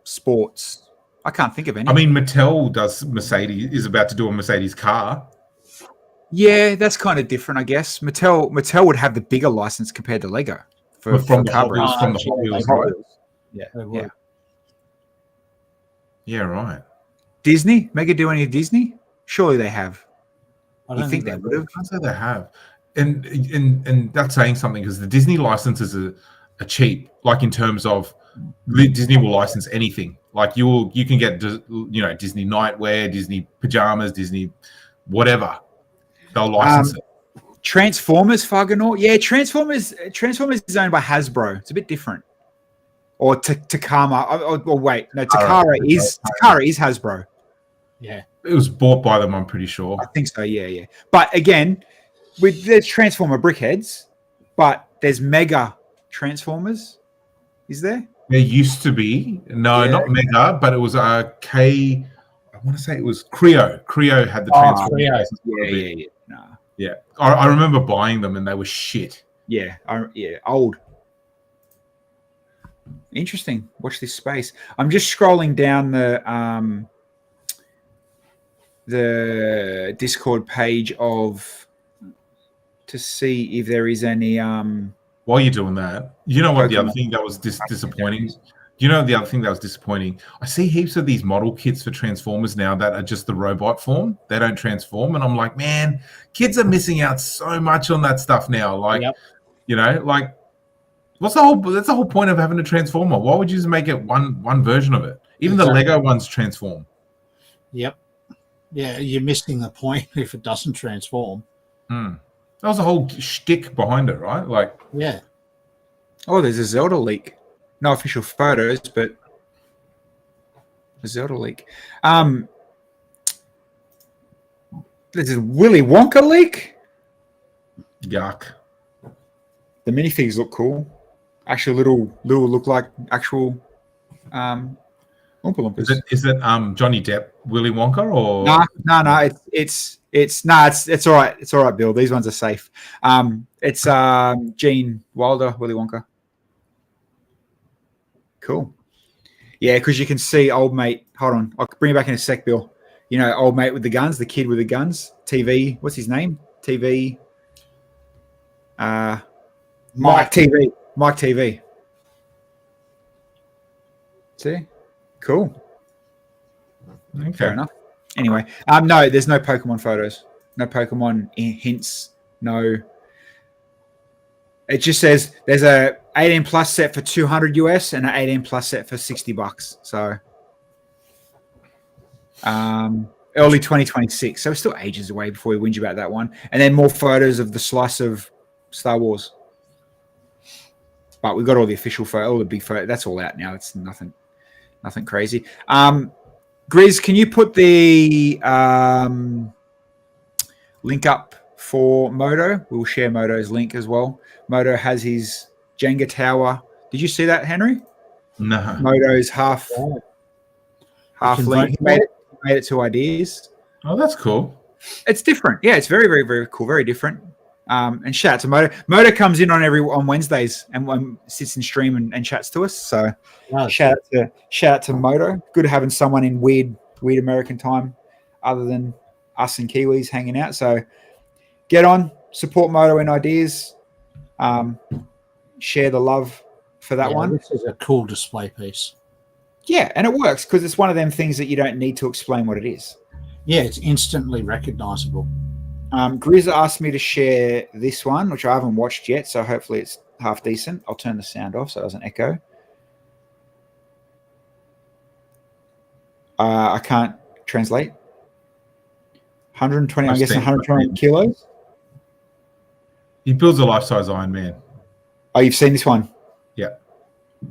sports. I can't think of any. I mean, Mattel is about to do a Mercedes car. Yeah, that's kind of different, I guess. Mattel would have the bigger license compared to Lego from the Hot Wheels, right? Yeah. Yeah, right. Disney? Mega do any of Disney? Surely they have. I think they would have. I can't say they have. And that's saying something, because the Disney licenses are cheap, like in terms of Disney will license anything. Like you can get, you know, Disney nightwear, Disney pajamas, Disney whatever. They'll license it. Transformers, Fargonaut? Yeah, Transformers is owned by Hasbro. It's a bit different. Or Takama. Or wait, no, Takara is Hasbro. Yeah. It was bought by them, I'm pretty sure. I think so, yeah. But again, there's Transformer brickheads, but there's Mega Transformers. Is there? There used to be. No, not Mega, but it was I I want to say it was Creo. Creo had the Oh, Transformers. Creo. bases for a bit. Yeah. No. Yeah. I remember buying them and they were shit. Yeah. Old. Interesting. Watch this space. I'm just scrolling down the Discord page to see if there is any While you're doing that, you know what the other Pokemon. thing that was disappointing? You know the other thing that was disappointing? I see heaps of these model kits for Transformers now that are just the robot form. They don't transform. And I'm like, man, kids are missing out so much on that stuff now. Like, you know, like that's the whole point of having a Transformer. Why would you just make it one version of it? Even the Lego ones transform. Yep. Yeah, you're missing the point if it doesn't transform. That was a whole shtick behind it, right? Like, yeah. Oh, there's a Zelda leak. No official photos, but a Zelda leak. There's a Willy Wonka leak. yuck. The minifigs look cool. Actually, little look like actual Oompa Loompas. Is it Johnny Depp, Willy Wonka, or No. It's all right. It's all right, Bill. These ones are safe. It's Gene Wilder, Willy Wonka. Cool. Yeah, because you can see old mate. Hold on, I'll bring you back in a sec, Bill. You know, old mate with the guns, the kid with the guns. TV. What's his name? TV. Mike TV. Mike TV. See? Cool. Okay. Fair enough. Anyway, no, there's no Pokemon photos. No Pokemon hints. No. It just says there's a 18 plus set for 200 US and an 18 plus set for $60. So, early 2026. So we're still ages away before we whinge about that one. And then more photos of the slice of Star Wars. But we've got all the official photo, all the big photo. That's all out now. It's nothing crazy. Grizz, can you put the link up for Moto? We'll share Moto's link as well. Moto has his Jenga tower. Did you see that, Henry? No. Moto's half link. He made it to ideas. Oh, that's cool. It's different. Yeah, it's very, very, very cool. Very different. And shout out to Moto. Moto comes in on Wednesdays and sits in stream and chats to us. So shout out to Moto. Good having someone in weird American time other than us and Kiwis hanging out. So get on, support Moto in ideas. Share the love for that one. This is a cool display piece. Yeah, and it works because it's one of them things that you don't need to explain what it is. Yeah, it's instantly recognizable. Grizz asked me to share this one, which I haven't watched yet, so hopefully it's half decent. I'll turn the sound off so it doesn't echo. I can't translate. 120, I'm guessing 120 kilos. He builds a life-size Iron Man. Oh, you've seen this one? Yeah.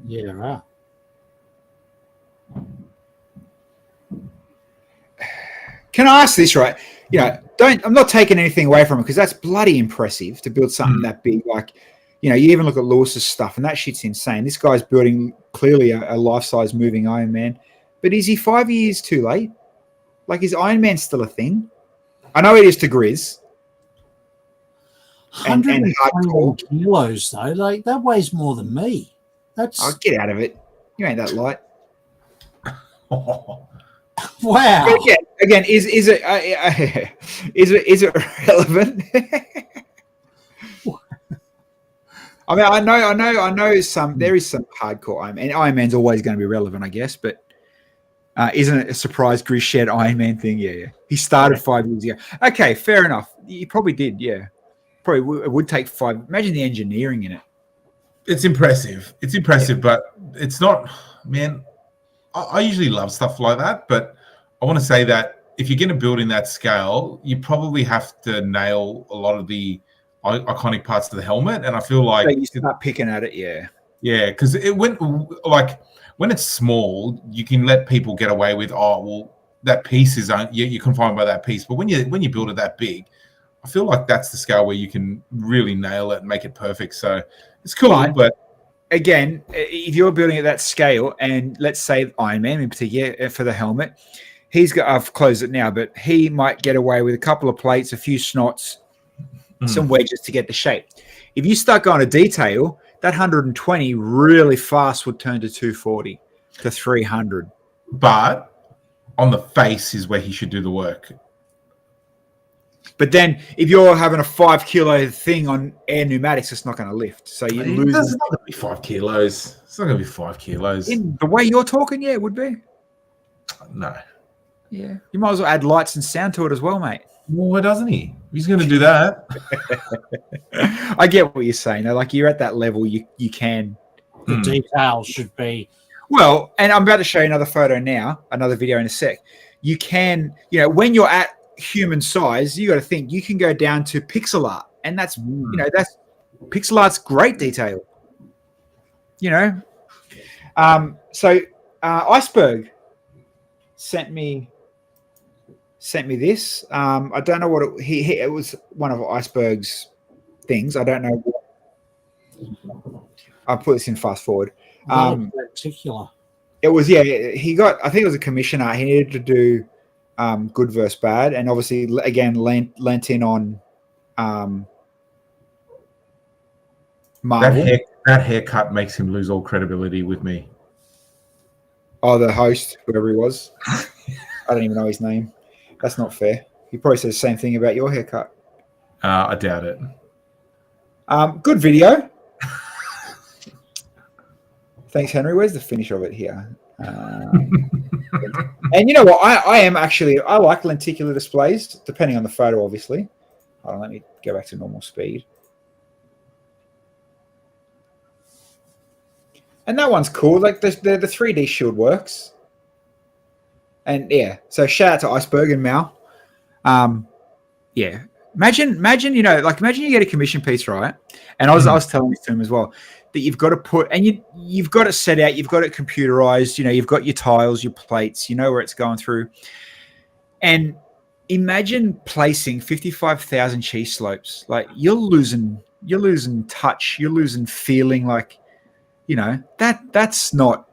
Yeah, right. Can I ask this, right? You know, I'm not taking anything away from it because that's bloody impressive to build something that big. Like, you know, you even look at Lewis's stuff and that shit's insane. This guy's building clearly a life-size moving Iron Man. But is he 5 years too late? Like, is Iron Man still a thing? I know it is to Grizz. 120 kilos, though. Like, that weighs more than me. Oh, get out of it. You ain't that light. Wow. Again, is it relevant? I mean, I know there is some hardcore Iron Man. Iron Man's always going to be relevant, I guess, but isn't it a surprise Grizz shared Iron Man thing? Yeah. He started 5 years ago. Okay, fair enough. He probably did, yeah. Probably it would take 5. Imagine the engineering in it. It's impressive. But it's not, man. I usually love stuff like that, but I want to say that if you're going to build in that scale, you probably have to nail a lot of the iconic parts of the helmet. And I feel like so you start picking at it, yeah. Yeah, because when it's small, you can let people get away with, oh, well, that piece is you're confined by that piece. But when you build it that big, I feel like that's the scale where you can really nail it and make it perfect. So it's cool, but again, if you're building at that scale, and let's say Iron Man in particular for the helmet, I've closed it now, but he might get away with a couple of plates, a few snots, some wedges to get the shape. If you start going to detail, that 120 really fast would turn to 240 to 300. But on the face is where he should do the work. But then if you're having a 5 kilo thing on air pneumatics, it's not going to lift. So you lose. It's not going to be 5 kilos. It's not going to be 5 kilos. In the way you're talking, yeah, it would be. No. Yeah. You might as well add lights and sound to it as well, mate. Well, why doesn't he? He's going to do that. I get what you're saying. Though. Like you're at that level, you can. The details should be. Well, and I'm about to show you another photo now, another video in a sec. You can, when you're at human size, you got to think you can go down to pixel art, and that's that's pixel art's great detail. So Iceberg sent me this. I don't know what it was. One of Iceberg's things. I don't know what. I'll put this in fast forward. Particular. It was he got. I think it was a commissioner. He needed to do good versus bad, and obviously again lent in on Marvel. That haircut makes him lose all credibility with me. Oh, the host, whoever he was. I don't even know his name. That's not fair. He probably said the same thing about your haircut. I doubt it. Good video. Thanks, Henry. Where's the finish of it here? And you know what? I like lenticular displays, depending on the photo, obviously. Hold on, let me go back to normal speed. And that one's cool. Like the 3D shield works. And yeah, so shout out to Iceberg and Mal. Yeah. Imagine, imagine you get a commission piece, right? And I was telling this to him as well, that you've got to put, and you've got it set out, you've got it computerized, you've got your tiles, your plates, where it's going through. And imagine placing 55,000 cheese slopes. Like you're losing touch, you're losing feeling, like, that's not,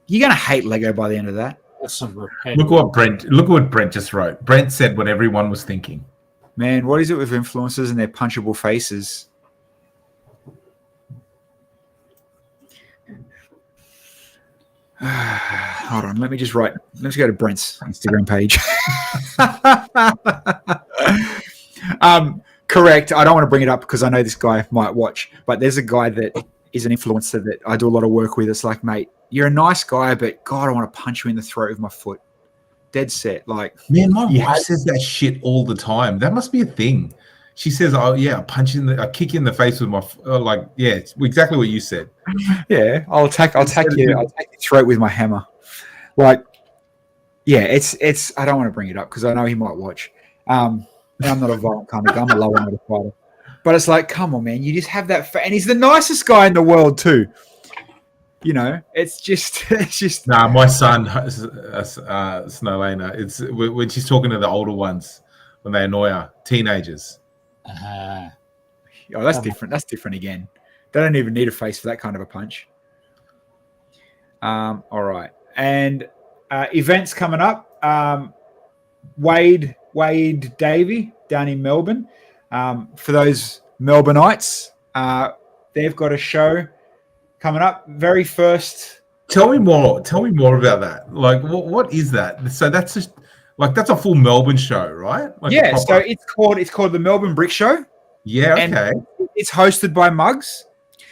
you're going to hate Lego by the end of that. Look what Brent just wrote. Brent said what everyone was thinking. Man, what is it with influencers and their punchable faces? Hold on, let me just write. Let's go to Brent's Instagram page. Correct. I don't want to bring it up because I know this guy might watch, but there's a guy that is an influencer that I do a lot of work with. It's like, mate, you're a nice guy, but God, I want to punch you in the throat with my foot. Dead set. Like, man, my wife says that shit all the time. That must be a thing. She says, "Oh yeah, I kick you in the face with my it's exactly what you said." Yeah, I'll attack your throat with my hammer. Like, yeah, it's. I don't want to bring it up because I know he might watch. I'm not a violent kind of guy. I'm a lower motor fighter. But it's like, come on, man, you just have that, and he's the nicest guy in the world too. It's just. Nah, my son, Snowlana, it's when she's talking to the older ones when they annoy her, teenagers. Oh, that's different. That's different again. They don't even need a face for that kind of a punch. All right, and events coming up. Wade Davey down in Melbourne. For those Melbourneites, they've got a show coming up. Very first. Tell me more about that. Like, what is that? So that's just like that's a full Melbourne show, right? Like yeah. So it's called the Melbourne Brick Show. Yeah. Okay. And it's hosted by Muggs.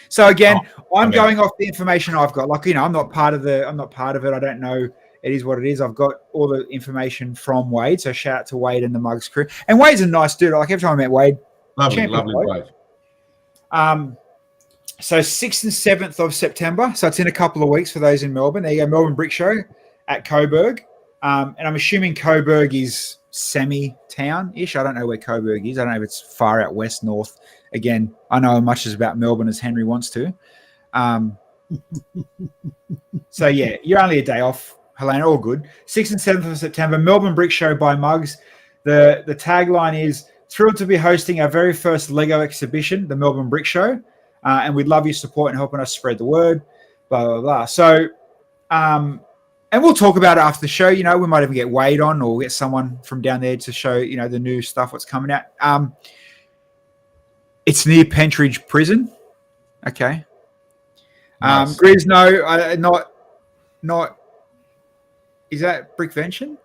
So again, I'm going off the information I've got. Like, I'm not part of it. I don't know. It is what it is. I've got all the information from Wade. So shout out to Wade and the Muggs crew. And Wade's a nice dude. Like every time I met Wade, lovely Wade. So 6th and 7th of September. So it's in a couple of weeks for those in Melbourne. There you go, Melbourne Brick Show at Coburg. And I'm assuming Coburg is semi-town-ish. I don't know where Coburg is. I don't know if it's far out west, north. Again, I know as much as about Melbourne as Henry wants to. So, yeah, you're only a day off, Helena. All good. 6th and 7th of September, Melbourne Brick Show by Muggs. The tagline is, thrilled to be hosting our very first Lego exhibition, the Melbourne Brick Show. And we'd love your support in helping us spread the word, blah, blah, blah. So and we'll talk about it after the show. You know, we might even get Wade on, or get someone from down there to show, you know, the new stuff, what's coming out. It's near Pentridge Prison. Okay. Nice. Grizz, no, not. Is that Brickvention,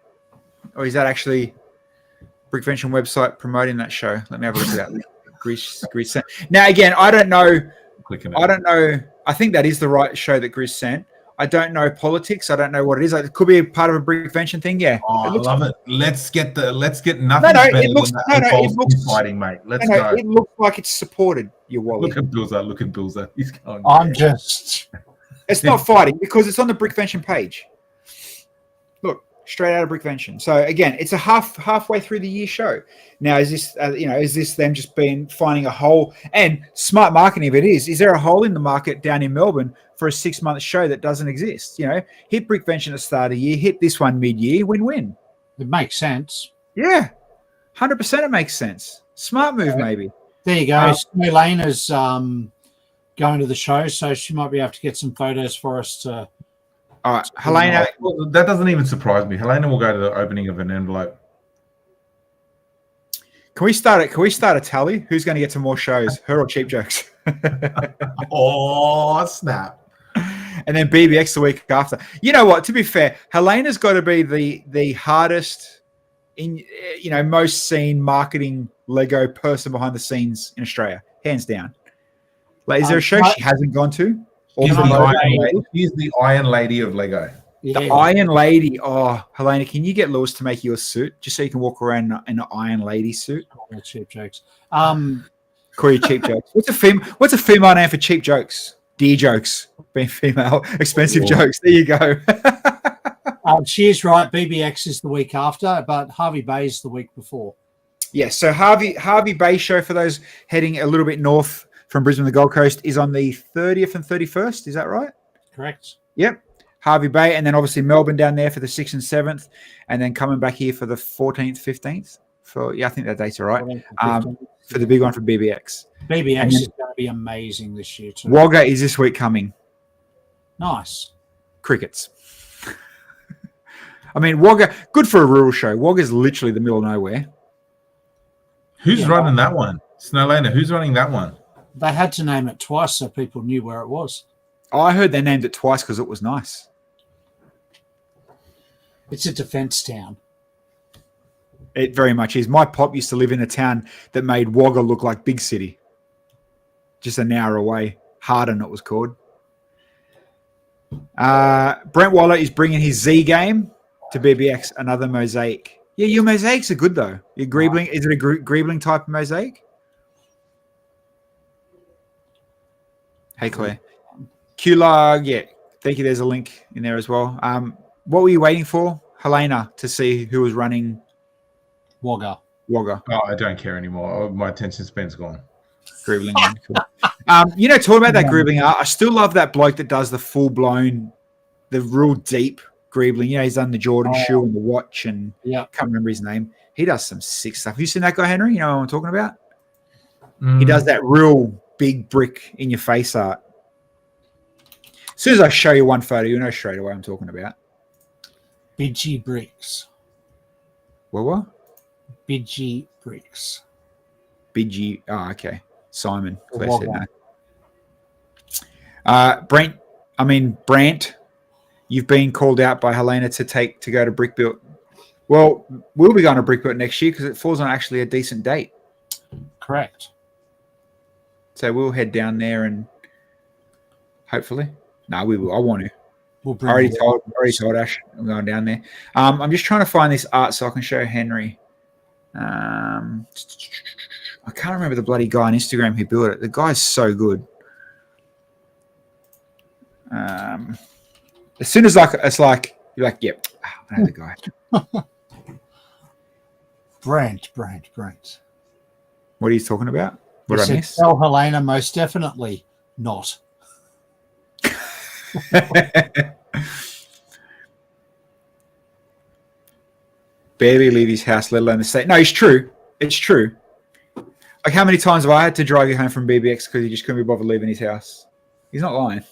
or is that actually Brickvention website promoting that show? Let me have a look at that. Grizz sent. Now again, I don't know. I don't know. I think that is the right show that Grizz sent. I don't know politics. I don't know what it is. It could be a part of a Brickvention thing. Yeah. Oh, I love it. Let's get nothing No, better it looks, than no, that it looks fighting, mate. Let's go. It looks like it's supported. Your Wally. Look at Bilsy. He's going. I'm just. It's not fighting because it's on the Brickvention page. Look, straight out of Brickvention. So again, it's a halfway through the year show. Now, is this is this them just finding a hole, and smart marketing? If it is there a hole in the market down in Melbourne for a 6-month show that doesn't exist? You know, hit Brickvention at the start of the year, hit this one mid-year, win-win. It makes sense. Yeah, 100% it makes sense. Smart move, maybe. There you go. Elena's going to the show, so she might be able to get some photos for us to. All right, Helena. Well, that doesn't even surprise me. Helena will go to the opening of an envelope. Can we start a tally? Who's going to get to more shows, her or Cheap Jokes? Oh, snap. And then BBX the week after. You know what? To be fair, Helena's got to be the hardest, most seen marketing Lego person behind the scenes in Australia, hands down. Like, is there a show she hasn't gone to? She's the Iron Lady of Lego. Yeah. The Iron Lady. Oh, Helena, can you get Lewis to make you a suit just so you can walk around in an Iron Lady suit? Cheap Jokes. Call you Cheap Jokes. What's a female name for cheap jokes? Dear jokes. Being female, expensive jokes. There you go. She is right. BBX is the week after, but Harvey Bay is the week before. Yes. So Harvey Bay show, for those heading a little bit north from Brisbane to the Gold Coast, is on the 30th and 31st. Is that right? Correct. Yep. Harvey Bay, and then obviously Melbourne down there for the 6th and 7th, and then coming back here for the 14th, 15th. I think that dates are right. For the big one for BBX. BBX is going to be amazing this year too. Wagga is this week coming. Nice. Crickets. I mean, Wagga, good for a rural show. Wagga's literally the middle of nowhere. Who's running that one? Snowlana, who's running that one? They had to name it twice so people knew where it was. Oh, I heard they named it twice because it was nice. It's a defence town. It very much is. My pop used to live in a town that made Wagga look like Big City. Just an hour away. Harden, it was called. Brent Waller is bringing his Z game to BBX, another mosaic. Yeah, your mosaics are good, though. Your Griebling, is it a Griebling type of mosaic? Hey, Claire. QLAG, yeah. Thank you. There's a link in there as well. What were you waiting for? Helena, to see who was running Wagga. Oh, I don't care anymore. My attention span's gone. Griebling. Cool. Talking about that Griebling art, I still love that bloke that does the full-blown, the real deep Griebling. He's done the Jordan shoe and the watch, and can't remember his name. He does some sick stuff. Have you seen that guy, Henry? You know what I'm talking about? He does that real big brick in your face art. As soon as I show you one photo, you'll know straight away what I'm talking about. Bidgie Bricks. What? Bidgie Bricks. Bidgie. Oh, okay. Simon. Claire said no. Brant, you've been called out by Helena to go to Brickbuilt. Well, we'll be going to Brickbuilt next year because it falls on actually a decent date. Correct. So we'll head down there and hopefully. No, we will. I want to. We'll I already told Ash I'm going down there. I'm just trying to find this art so I can show Henry. I can't remember the bloody guy on Instagram who built it. The guy's so good. As soon as it's like you're like, yep, I know the guy. Brent. What are you talking about? What did I miss? Tell Helena, most definitely not. Barely leave his house, let alone the state. No, it's true. It's true. Like, how many times have I had to drive you home from BBX because he just couldn't be bothered leaving his house? He's not lying.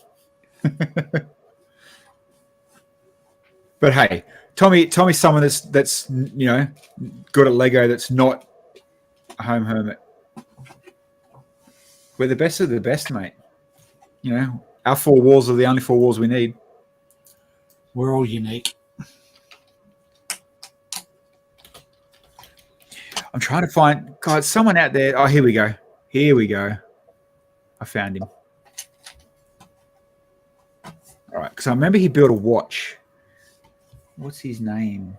But hey, Tommy's someone that's good at Lego. That's not a home hermit. We're the best of the best, mate. Our 4 walls are the only 4 walls we need. We're all unique. I'm trying to find someone out there. Oh, here we go. I found him. All right, because I remember he built a watch. What's his name?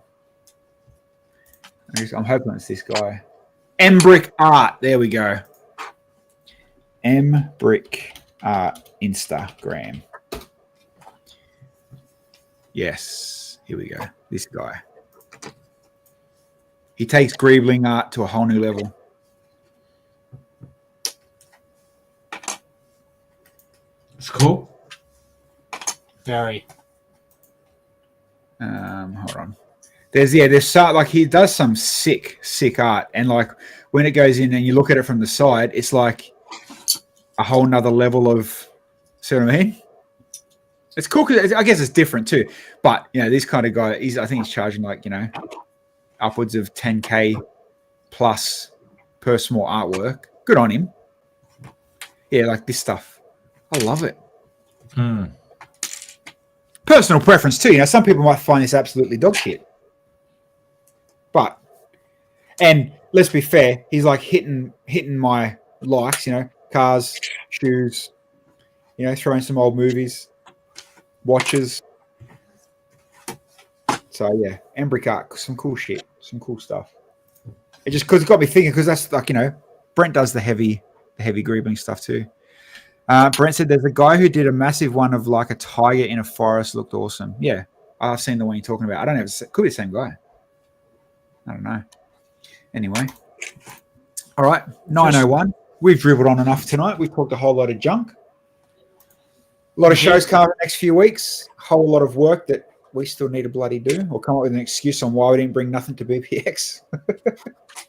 I'm hoping it's this guy. Mbrick Art. There we go. Mbrick Art Instagram. Yes, here we go. This guy. He takes greebling art to a whole new level. It's cool. Very. Hold on. There's so, like he does some sick art, and like when it goes in and you look at it from the side, it's like a whole nother level of. See what I mean? It's cool because I guess it's different too. But this kind of guy, I think he's charging like upwards of 10K plus per small artwork. Good on him. Yeah, like this stuff. I love it. Personal preference too. Some people might find this absolutely dog shit. And let's be fair, he's like hitting my likes, cars, shoes, throwing some old movies, watches. So yeah, Embrick Art, some cool shit, some cool stuff. It just because it got me thinking, because that's like Brent does the heavy greebling stuff too. Brent said there's a guy who did a massive one of like a tiger in a forest, looked awesome. Yeah, I've seen the one you're talking about. I don't know, it could be the same guy. I don't know. Anyway, all right, 9:01. We've dribbled on enough tonight. We've talked a whole lot of junk. A lot of shows coming the next few weeks. A whole lot of work that we still need to bloody do, or come up with an excuse on why we didn't bring nothing to BPX.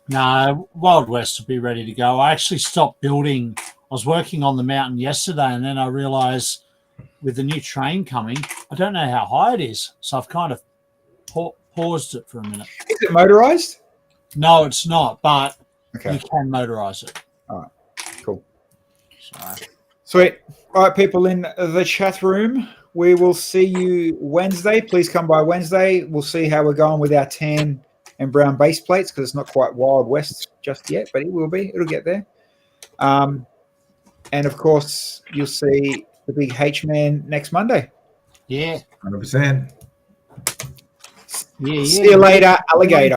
No, Wild West will be ready to go. I actually stopped building. I was working on the mountain yesterday, and then I realised with the new train coming, I don't know how high it is. So I've kind of paused it for a minute. Is it motorised? No, it's not, but Okay. you can motorise it. All right. Cool. So. Sweet. All right, people in the chat room, we will see you Wednesday. Please come by Wednesday. We'll see how we're going with our tan and brown base plates because it's not quite Wild West just yet, but it will be. It'll get there. And, of course, you'll see the big H-Man next Monday. Yeah. 100%. Yeah. See you later, alligator.